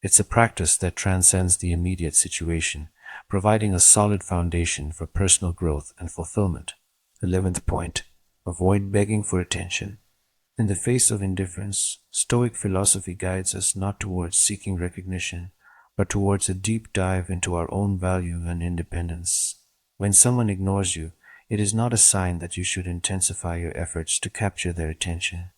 It's a practice that transcends the immediate situation, providing a solid foundation for personal growth and fulfillment. 11th point. Avoid begging for attention. In the face of indifference, Stoic philosophy guides us not towards seeking recognition, but towards a deep dive into our own value and independence. When someone ignores you, it is not a sign that you should intensify your efforts to capture their attention.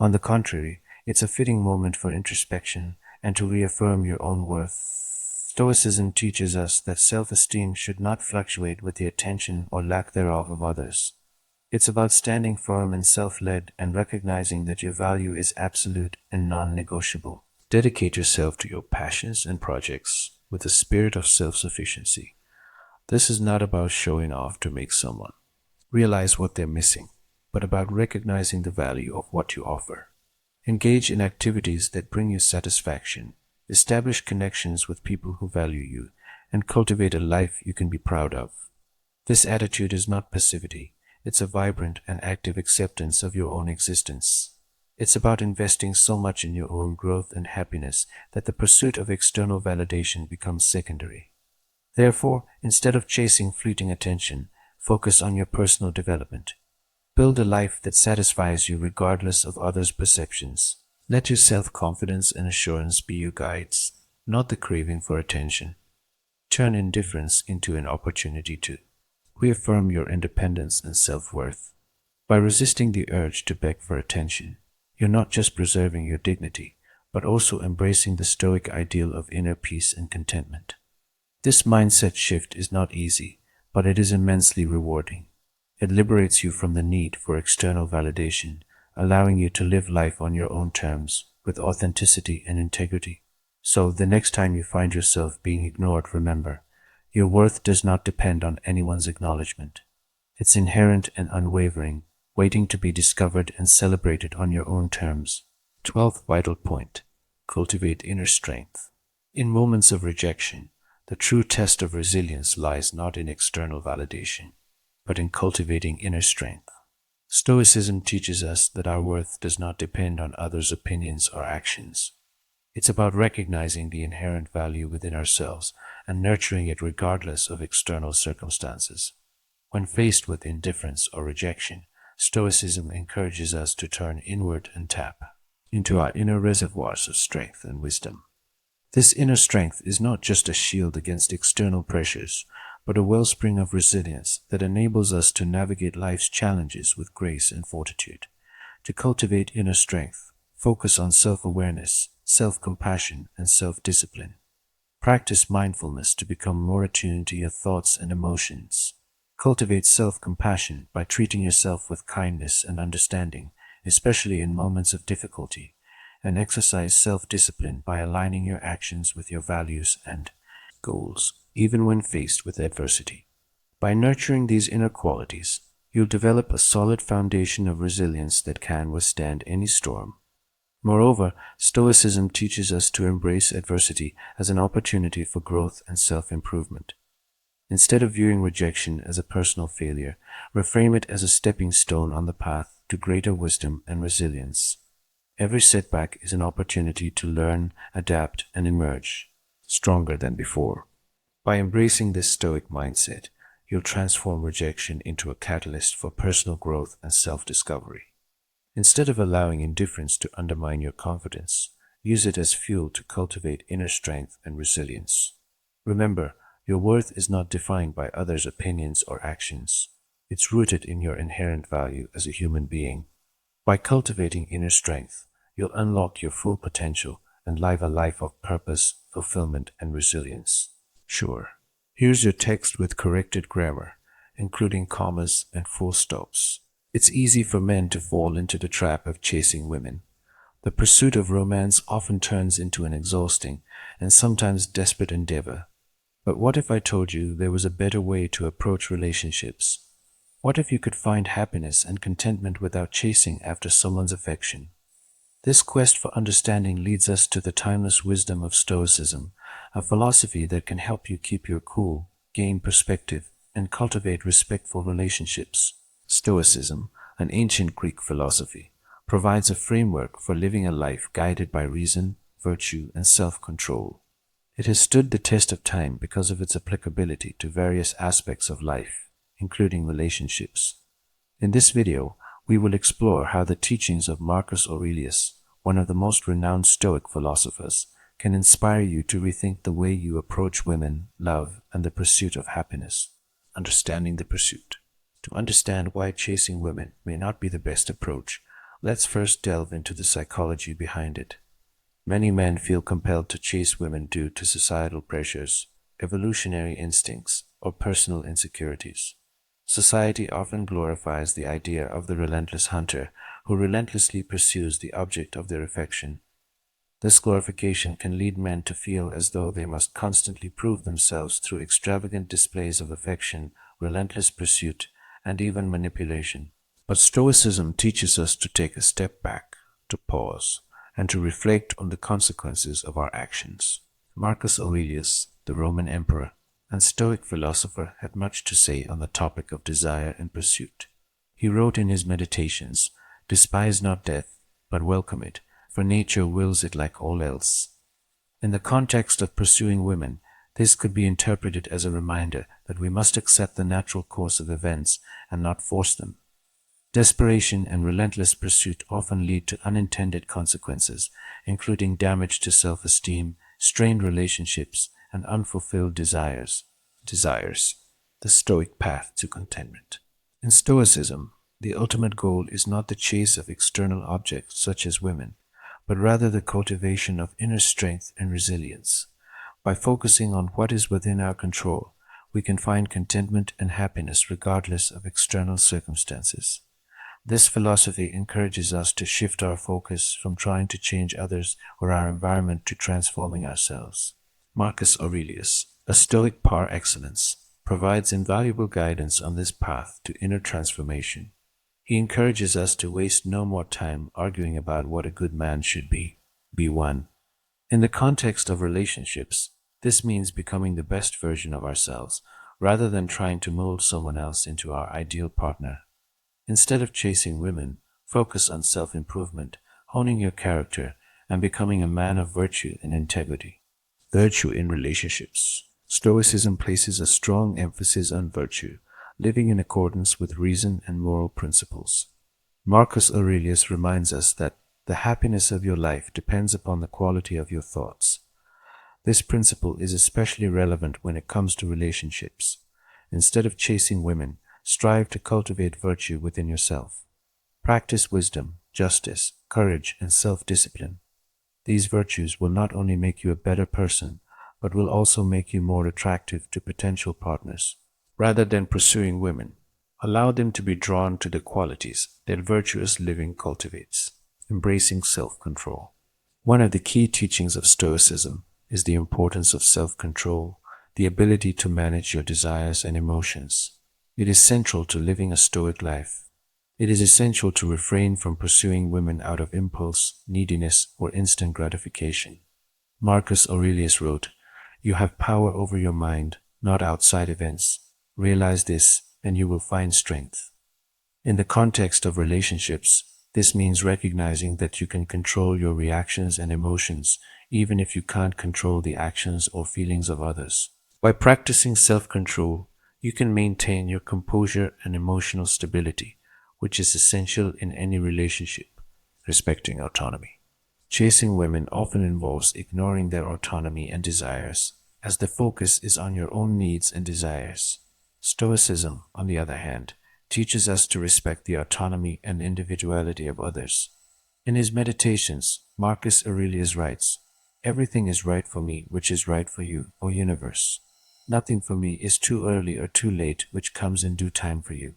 On the contrary, it's a fitting moment for introspection and to reaffirm your own worth. Stoicism teaches us that self-esteem should not fluctuate with the attention or lack thereof of others. It's about standing firm and self-led and recognizing that your value is absolute and non-negotiable. Dedicate yourself to your passions and projects with a spirit of self-sufficiency. This is not about showing off to make someone realize what they're missing, but about recognizing the value of what you offer. Engage in activities that bring you satisfaction, establish connections with people who value you, and cultivate a life you can be proud of. This attitude is not passivity, it's a vibrant and active acceptance of your own existence. It's about investing so much in your own growth and happiness that the pursuit of external validation becomes secondary. Therefore, instead of chasing fleeting attention, focus on your personal development. Build a life that satisfies you regardless of others' perceptions. Let your self-confidence and assurance be your guides, not the craving for attention. Turn indifference into an opportunity to reaffirm your independence and self-worth. By resisting the urge to beg for attention, you're not just preserving your dignity, but also embracing the Stoic ideal of inner peace and contentment. This mindset shift is not easy, but it is immensely rewarding. It liberates you from the need for external validation, allowing you to live life on your own terms with authenticity and integrity. So, the next time you find yourself being ignored, remember, your worth does not depend on anyone's acknowledgement. It's inherent and unwavering, waiting to be discovered and celebrated on your own terms. 12th vital point: cultivate inner strength. In moments of rejection, the true test of resilience lies not in external validation, but in cultivating inner strength. Stoicism teaches us that our worth does not depend on others' opinions or actions. It's about recognizing the inherent value within ourselves and nurturing it regardless of external circumstances. When faced with indifference or rejection, Stoicism encourages us to turn inward and tap into our inner reservoirs of strength and wisdom. This inner strength is not just a shield against external pressures, but a wellspring of resilience that enables us to navigate life's challenges with grace and fortitude. To cultivate inner strength, focus on self-awareness, self-compassion, and self-discipline. Practice mindfulness to become more attuned to your thoughts and emotions. Cultivate self-compassion by treating yourself with kindness and understanding, especially in moments of difficulty, and exercise self-discipline by aligning your actions with your values and goals, even when faced with adversity. By nurturing these inner qualities, you'll develop a solid foundation of resilience that can withstand any storm. Moreover, Stoicism teaches us to embrace adversity as an opportunity for growth and self-improvement. Instead of viewing rejection as a personal failure, reframe it as a stepping stone on the path to greater wisdom and resilience. Every setback is an opportunity to learn, adapt, and emerge stronger than before. By embracing this Stoic mindset, you'll transform rejection into a catalyst for personal growth and self-discovery. Instead of allowing indifference to undermine your confidence, use it as fuel to cultivate inner strength and resilience. Remember, your worth is not defined by others' opinions or actions. It's rooted in your inherent value as a human being. By cultivating inner strength, you'll unlock your full potential and live a life of purpose, fulfillment, and resilience. Sure. Here's your text with corrected grammar, including commas and full stops. It's easy for men to fall into the trap of chasing women. The pursuit of romance often turns into an exhausting and sometimes desperate endeavor. But what if I told you there was a better way to approach relationships? What if you could find happiness and contentment without chasing after someone's affection? This quest for understanding leads us to the timeless wisdom of Stoicism, a philosophy that can help you keep your cool, gain perspective, and cultivate respectful relationships. Stoicism, an ancient Greek philosophy, provides a framework for living a life guided by reason, virtue, and self-control. It has stood the test of time because of its applicability to various aspects of life, including relationships. In this video, we will explore how the teachings of Marcus Aurelius, one of the most renowned Stoic philosophers, can inspire you to rethink the way you approach women, love, and the pursuit of happiness. Understanding the pursuit. To understand why chasing women may not be the best approach, let's first delve into the psychology behind it. Many men feel compelled to chase women due to societal pressures, evolutionary instincts, or personal insecurities. Society often glorifies the idea of the relentless hunter who relentlessly pursues the object of their affection. This glorification can lead men to feel as though they must constantly prove themselves through extravagant displays of affection, relentless pursuit, and even manipulation. But Stoicism teaches us to take a step back, to pause, and to reflect on the consequences of our actions. Marcus Aurelius, the Roman emperor and Stoic philosopher, had much to say on the topic of desire and pursuit. He wrote in his Meditations, "Despise not death, but welcome it, for nature wills it like all else." In the context of pursuing women, this could be interpreted as a reminder that we must accept the natural course of events and not force them. Desperation and relentless pursuit often lead to unintended consequences, including damage to self-esteem, strained relationships, and unfulfilled desires. The Stoic path to contentment. In Stoicism, the ultimate goal is not the chase of external objects such as women, but rather the cultivation of inner strength and resilience. By focusing on what is within our control, we can find contentment and happiness regardless of external circumstances. This philosophy encourages us to shift our focus from trying to change others or our environment to transforming ourselves. Marcus Aurelius, a Stoic par excellence, provides invaluable guidance on this path to inner transformation. He encourages us to waste no more time arguing about what a good man should be. Be one. In the context of relationships, this means becoming the best version of ourselves rather than trying to mold someone else into our ideal partner. Instead of chasing women, focus on self-improvement, honing your character, and becoming a man of virtue and integrity. Virtue in relationships. Stoicism places a strong emphasis on virtue, living in accordance with reason and moral principles. Marcus Aurelius reminds us that the happiness of your life depends upon the quality of your thoughts. This principle is especially relevant when it comes to relationships. Instead of chasing women, strive to cultivate virtue within yourself. Practice wisdom, justice, courage, and self-discipline. These virtues will not only make you a better person, but will also make you more attractive to potential partners. Rather than pursuing women, allow them to be drawn to the qualities that virtuous living cultivates. Embracing self-control. One of the key teachings of Stoicism is the importance of self-control, the ability to manage your desires and emotions. It is central to living a Stoic life. It is essential to refrain from pursuing women out of impulse, neediness, or instant gratification. Marcus Aurelius wrote, "You have power over your mind, not outside events. Realize this, and you will find strength." In the context of relationships, this means recognizing that you can control your reactions and emotions, even if you can't control the actions or feelings of others. By practicing self-control, you can maintain your composure and emotional stability, which is essential in any relationship. Respecting autonomy. Chasing women often involves ignoring their autonomy and desires, as the focus is on your own needs and desires. Stoicism, on the other hand, teaches us to respect the autonomy and individuality of others. In his Meditations, Marcus Aurelius writes, "Everything is right for me which is right for you, O universe. Nothing for me is too early or too late which comes in due time for you."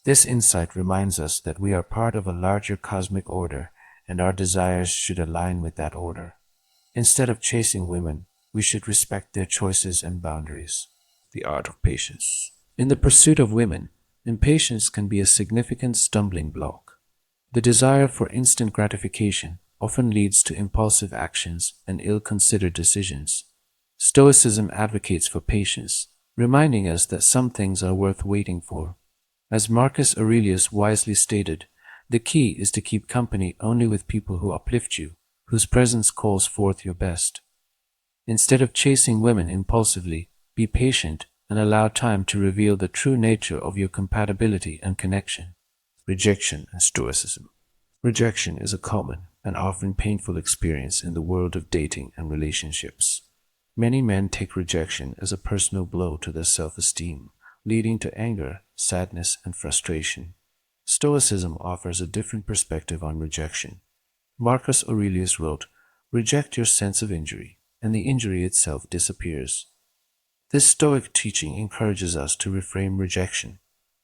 This insight reminds us that we are part of a larger cosmic order, and our desires should align with that order. Instead of chasing women, we should respect their choices and boundaries. The art of patience. In the pursuit of women, impatience can be a significant stumbling block. The desire for instant gratification often leads to impulsive actions and ill-considered decisions. Stoicism advocates for patience, reminding us that some things are worth waiting for. As Marcus Aurelius wisely stated, the key is to keep company only with people who uplift you, whose presence calls forth your best. Instead of chasing women impulsively, be patient and allow time to reveal the true nature of your compatibility and connection. Rejection and Stoicism. Rejection is a common and often painful experience in the world of dating and relationships. Many men take rejection as a personal blow to their self-esteem, leading to anger, sadness, and frustration. Stoicism offers a different perspective on rejection. Marcus Aurelius wrote, "Reject your sense of injury, and the injury itself disappears." This Stoic teaching encourages us to reframe rejection.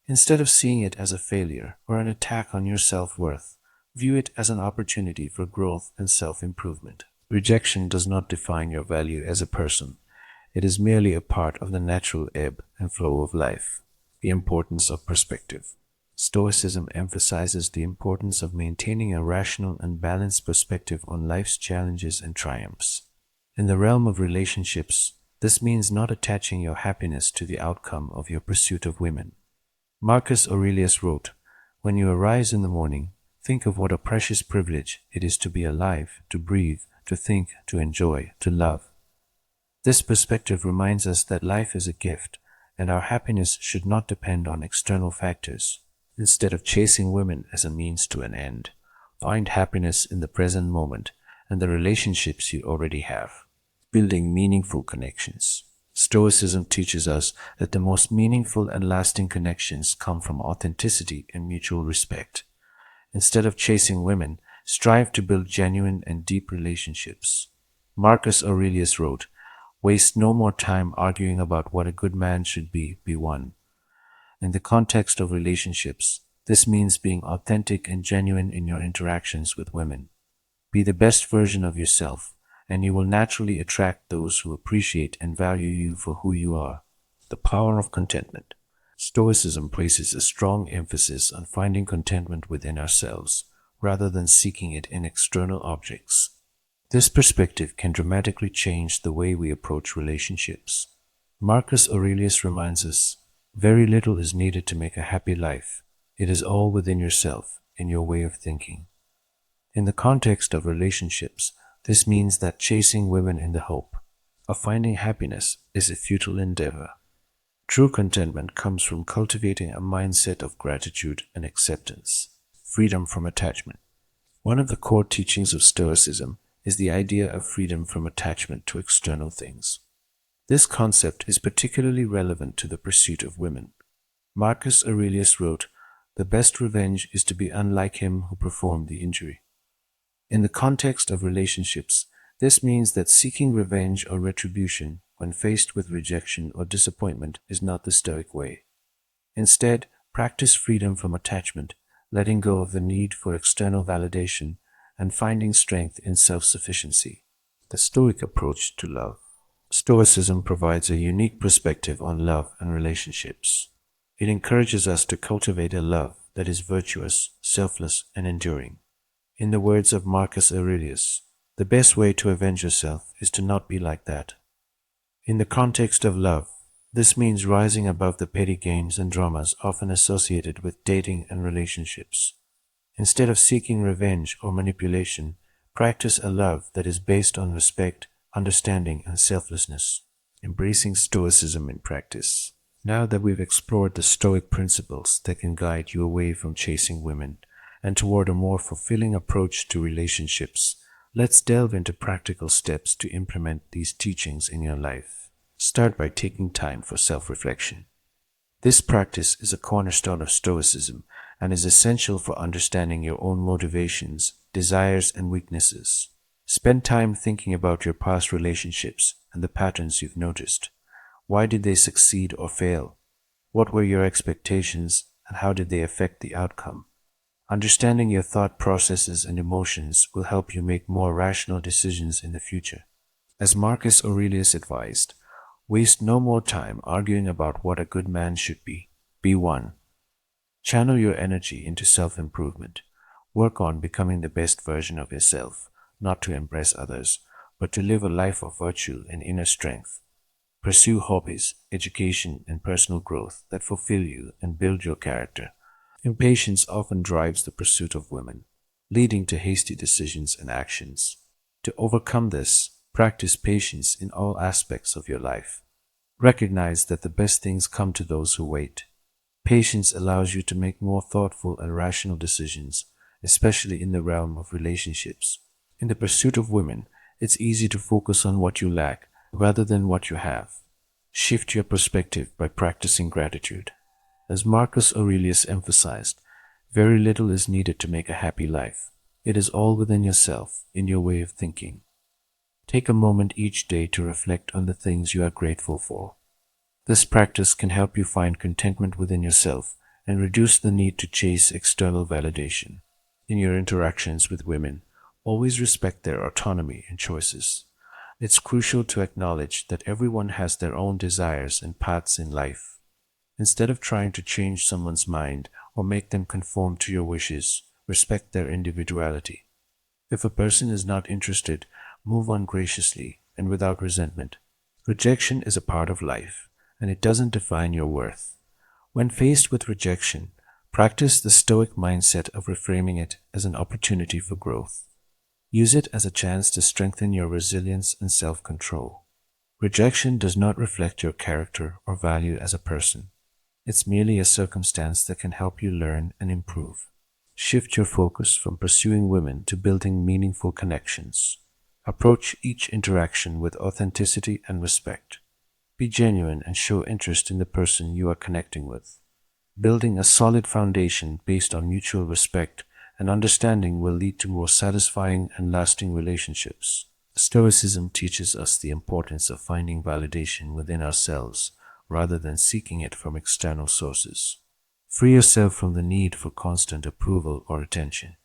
Instead of seeing it as a failure or an attack on your self-worth, view it as an opportunity for growth and self-improvement. Rejection does not define your value as a person. It is merely a part of the natural ebb and flow of life. The importance of perspective. Stoicism emphasizes the importance of maintaining a rational and balanced perspective on life's challenges and triumphs. In the realm of relationships, this means not attaching your happiness to the outcome of your pursuit of women. Marcus Aurelius wrote, "When you arise in the morning, think of what a precious privilege it is to be alive, to breathe, to think, to enjoy, to love." This perspective reminds us that life is a gift, and our happiness should not depend on external factors. Instead of chasing women as a means to an end, find happiness in the present moment and the relationships you already have. Building meaningful connections. Stoicism teaches us that the most meaningful and lasting connections come from authenticity and mutual respect. Instead of chasing women, strive to build genuine and deep relationships. Marcus Aurelius wrote, Waste no more time arguing about what a good man should be one. In the context of relationships, this means being authentic and genuine in your interactions with women. Be the best version of yourself, and you will naturally attract those who appreciate and value you for who you are. The power of contentment. Stoicism places a strong emphasis on finding contentment within ourselves rather than seeking it in external objects. This perspective can dramatically change the way we approach relationships. Marcus Aurelius reminds us, very little is needed to make a happy life. It is all within yourself, in your way of thinking. In the context of relationships, this means that chasing women in the hope of finding happiness is a futile endeavor. True contentment comes from cultivating a mindset of gratitude and acceptance, freedom from attachment. One of the core teachings of Stoicism is the idea of freedom from attachment to external things. This concept is particularly relevant to the pursuit of women. Marcus Aurelius wrote, "The best revenge is to be unlike him who performed the injury." In the context of relationships, this means that seeking revenge or retribution when faced with rejection or disappointment is not the Stoic way. Instead, practice freedom from attachment, letting go of the need for external validation, and finding strength in self-sufficiency. The Stoic approach to love. Stoicism provides a unique perspective on love and relationships. It encourages us to cultivate a love that is virtuous, selfless, and enduring. In the words of Marcus Aurelius, the best way to avenge yourself is to not be like that. In the context of love, this means rising above the petty games and dramas often associated with dating and relationships. Instead of seeking revenge or manipulation, practice a love that is based on respect, understanding, and selflessness. Embracing Stoicism in practice. Now that we've explored the Stoic principles that can guide you away from chasing women and toward a more fulfilling approach to relationships, let's delve into practical steps to implement these teachings in your life. Start by taking time for self-reflection. This practice is a cornerstone of Stoicism and is essential for understanding your own motivations, desires, and weaknesses. Spend time thinking about your past relationships and the patterns you've noticed. Why did they succeed or fail? What were your expectations and how did they affect the outcome? Understanding your thought processes and emotions will help you make more rational decisions in the future. As Marcus Aurelius advised, waste no more time arguing about what a good man should be. Be one. Channel your energy into self-improvement. Work on becoming the best version of yourself, not to impress others, but to live a life of virtue and inner strength. Pursue hobbies, education, and personal growth that fulfill you and build your character. Impatience often drives the pursuit of women, leading to hasty decisions and actions. To overcome this, practice patience in all aspects of your life. Recognize that the best things come to those who wait. Patience allows you to make more thoughtful and rational decisions, especially in the realm of relationships. In the pursuit of women, it's easy to focus on what you lack rather than what you have. Shift your perspective by practicing gratitude. As Marcus Aurelius emphasized, very little is needed to make a happy life. It is all within yourself, in your way of thinking. Take a moment each day to reflect on the things you are grateful for. This practice can help you find contentment within yourself and reduce the need to chase external validation. In your interactions with women, always respect their autonomy and choices. It's crucial to acknowledge that everyone has their own desires and paths in life. Instead of trying to change someone's mind or make them conform to your wishes, respect their individuality. If a person is not interested, move on graciously and without resentment. Rejection is a part of life, and it doesn't define your worth. When faced with rejection, practice the Stoic mindset of reframing it as an opportunity for growth. Use it as a chance to strengthen your resilience and self-control. Rejection does not reflect your character or value as a person. It's merely a circumstance that can help you learn and improve. Shift your focus from pursuing women to building meaningful connections. Approach each interaction with authenticity and respect. Be genuine and show interest in the person you are connecting with. Building a solid foundation based on mutual respect and understanding will lead to more satisfying and lasting relationships. Stoicism teaches us the importance of finding validation within ourselves rather than seeking it from external sources. Free yourself from the need for constant approval or attention.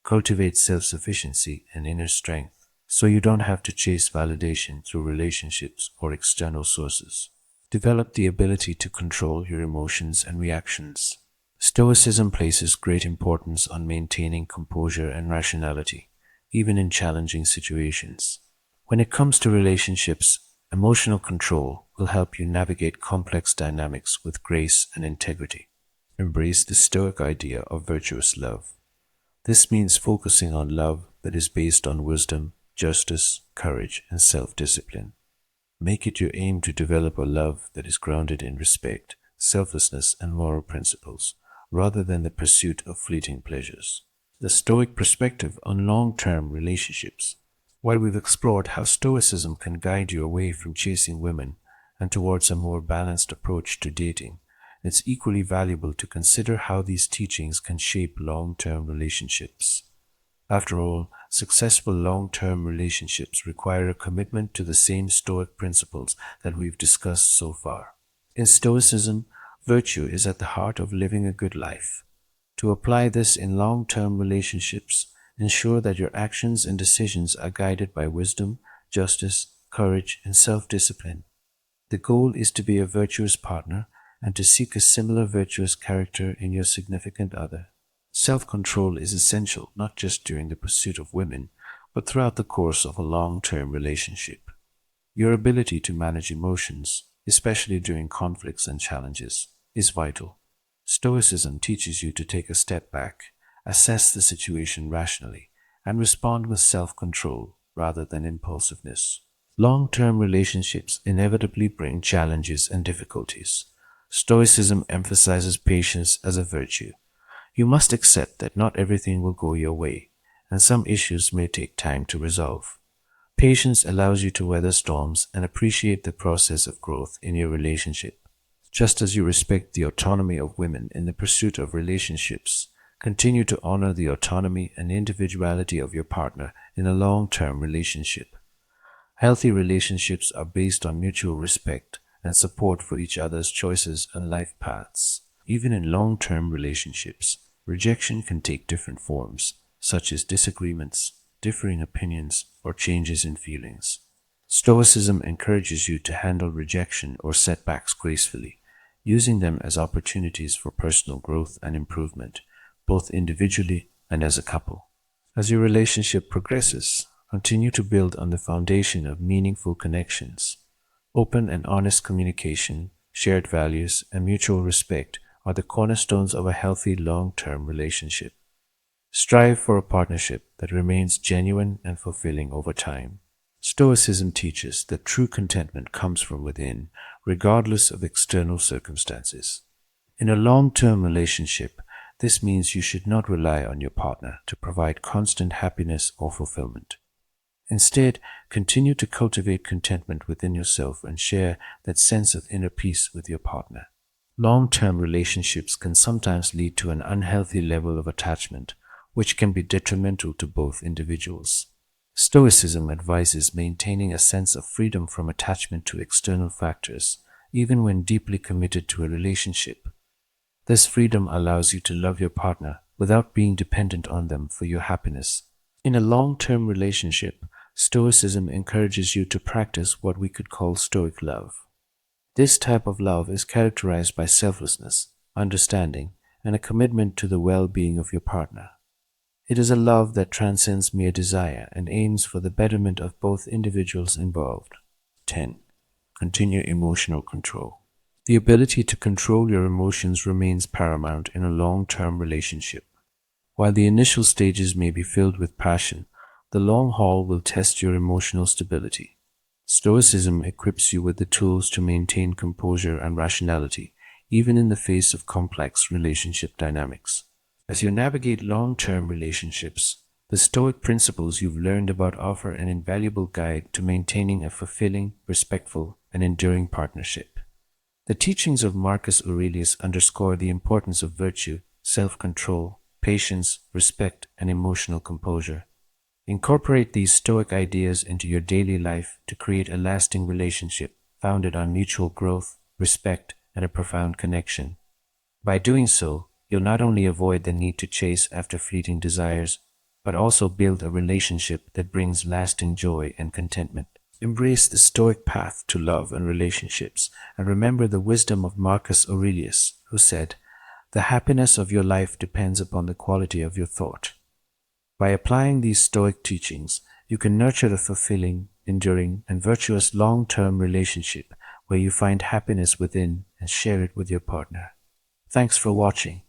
Cultivate self-sufficiency and inner strength so you don't have to chase validation through relationships or external sources. Develop the ability to control your emotions and reactions. Stoicism places great importance on maintaining composure and rationality, even in challenging situations. When it comes to relationships, emotional control will help you navigate complex dynamics with grace and integrity. Embrace the Stoic idea of virtuous love. This means focusing on love that is based on wisdom, justice, courage, and self-discipline. Make it your aim to develop a love that is grounded in respect, selflessness, and moral principles, rather than the pursuit of fleeting pleasures. The Stoic perspective on long-term relationships. While we've explored how Stoicism can guide you away from chasing women and towards a more balanced approach to dating, it's equally valuable to consider how these teachings can shape long-term relationships. After all, successful long-term relationships require a commitment to the same Stoic principles that we've discussed so far. In Stoicism, virtue is at the heart of living a good life. To apply this in long-term relationships, ensure that your actions and decisions are guided by wisdom, justice, courage, and self-discipline. The goal is to be a virtuous partner and to seek a similar virtuous character in your significant other. Self-control is essential not just during the pursuit of women, but throughout the course of a long-term relationship. Your ability to manage emotions, especially during conflicts and challenges, is vital. Stoicism teaches you to take a step back, assess the situation rationally, and respond with self-control rather than impulsiveness. Long-term relationships inevitably bring challenges and difficulties. Stoicism emphasizes patience as a virtue. You must accept that not everything will go your way, and some issues may take time to resolve. Patience allows you to weather storms and appreciate the process of growth in your relationship. Just as you respect the autonomy of women in the pursuit of relationships, continue to honor the autonomy and individuality of your partner in a long-term relationship. Healthy relationships are based on mutual respect and support for each other's choices and life paths. Even in long-term relationships, rejection can take different forms, such as disagreements, differing opinions, or changes in feelings. Stoicism encourages you to handle rejection or setbacks gracefully, using them as opportunities for personal growth and improvement, both individually and as a couple. As your relationship progresses, continue to build on the foundation of meaningful connections. Open and honest communication, shared values, and mutual respect are the cornerstones of a healthy long-term relationship. Strive for a partnership that remains genuine and fulfilling over time. Stoicism teaches that true contentment comes from within, regardless of external circumstances. In a long-term relationship, this means you should not rely on your partner to provide constant happiness or fulfillment. Instead, continue to cultivate contentment within yourself and share that sense of inner peace with your partner. Long-term relationships can sometimes lead to an unhealthy level of attachment, which can be detrimental to both individuals. Stoicism advises maintaining a sense of freedom from attachment to external factors, even when deeply committed to a relationship. This freedom allows you to love your partner without being dependent on them for your happiness. In a long-term relationship, Stoicism encourages you to practice what we could call Stoic love. This type of love is characterized by selflessness, understanding, and a commitment to the well-being of your partner. It is a love that transcends mere desire and aims for the betterment of both individuals involved. 10. Continue emotional control. The ability to control your emotions remains paramount in a long-term relationship. While the initial stages may be filled with passion, the long haul will test your emotional stability. Stoicism equips you with the tools to maintain composure and rationality, even in the face of complex relationship dynamics. As you navigate long-term relationships, the Stoic principles you've learned about offer an invaluable guide to maintaining a fulfilling, respectful, and enduring partnership. The teachings of Marcus Aurelius underscore the importance of virtue, self-control, patience, respect, and emotional composure. Incorporate these Stoic ideas into your daily life to create a lasting relationship founded on mutual growth, respect, and a profound connection. By doing so, you'll not only avoid the need to chase after fleeting desires, but also build a relationship that brings lasting joy and contentment. Embrace the Stoic path to love and relationships, and remember the wisdom of Marcus Aurelius, who said, "The happiness of your life depends upon the quality of your thought." By applying these Stoic teachings, you can nurture a fulfilling, enduring, and virtuous long-term relationship where you find happiness within and share it with your partner. Thanks for watching.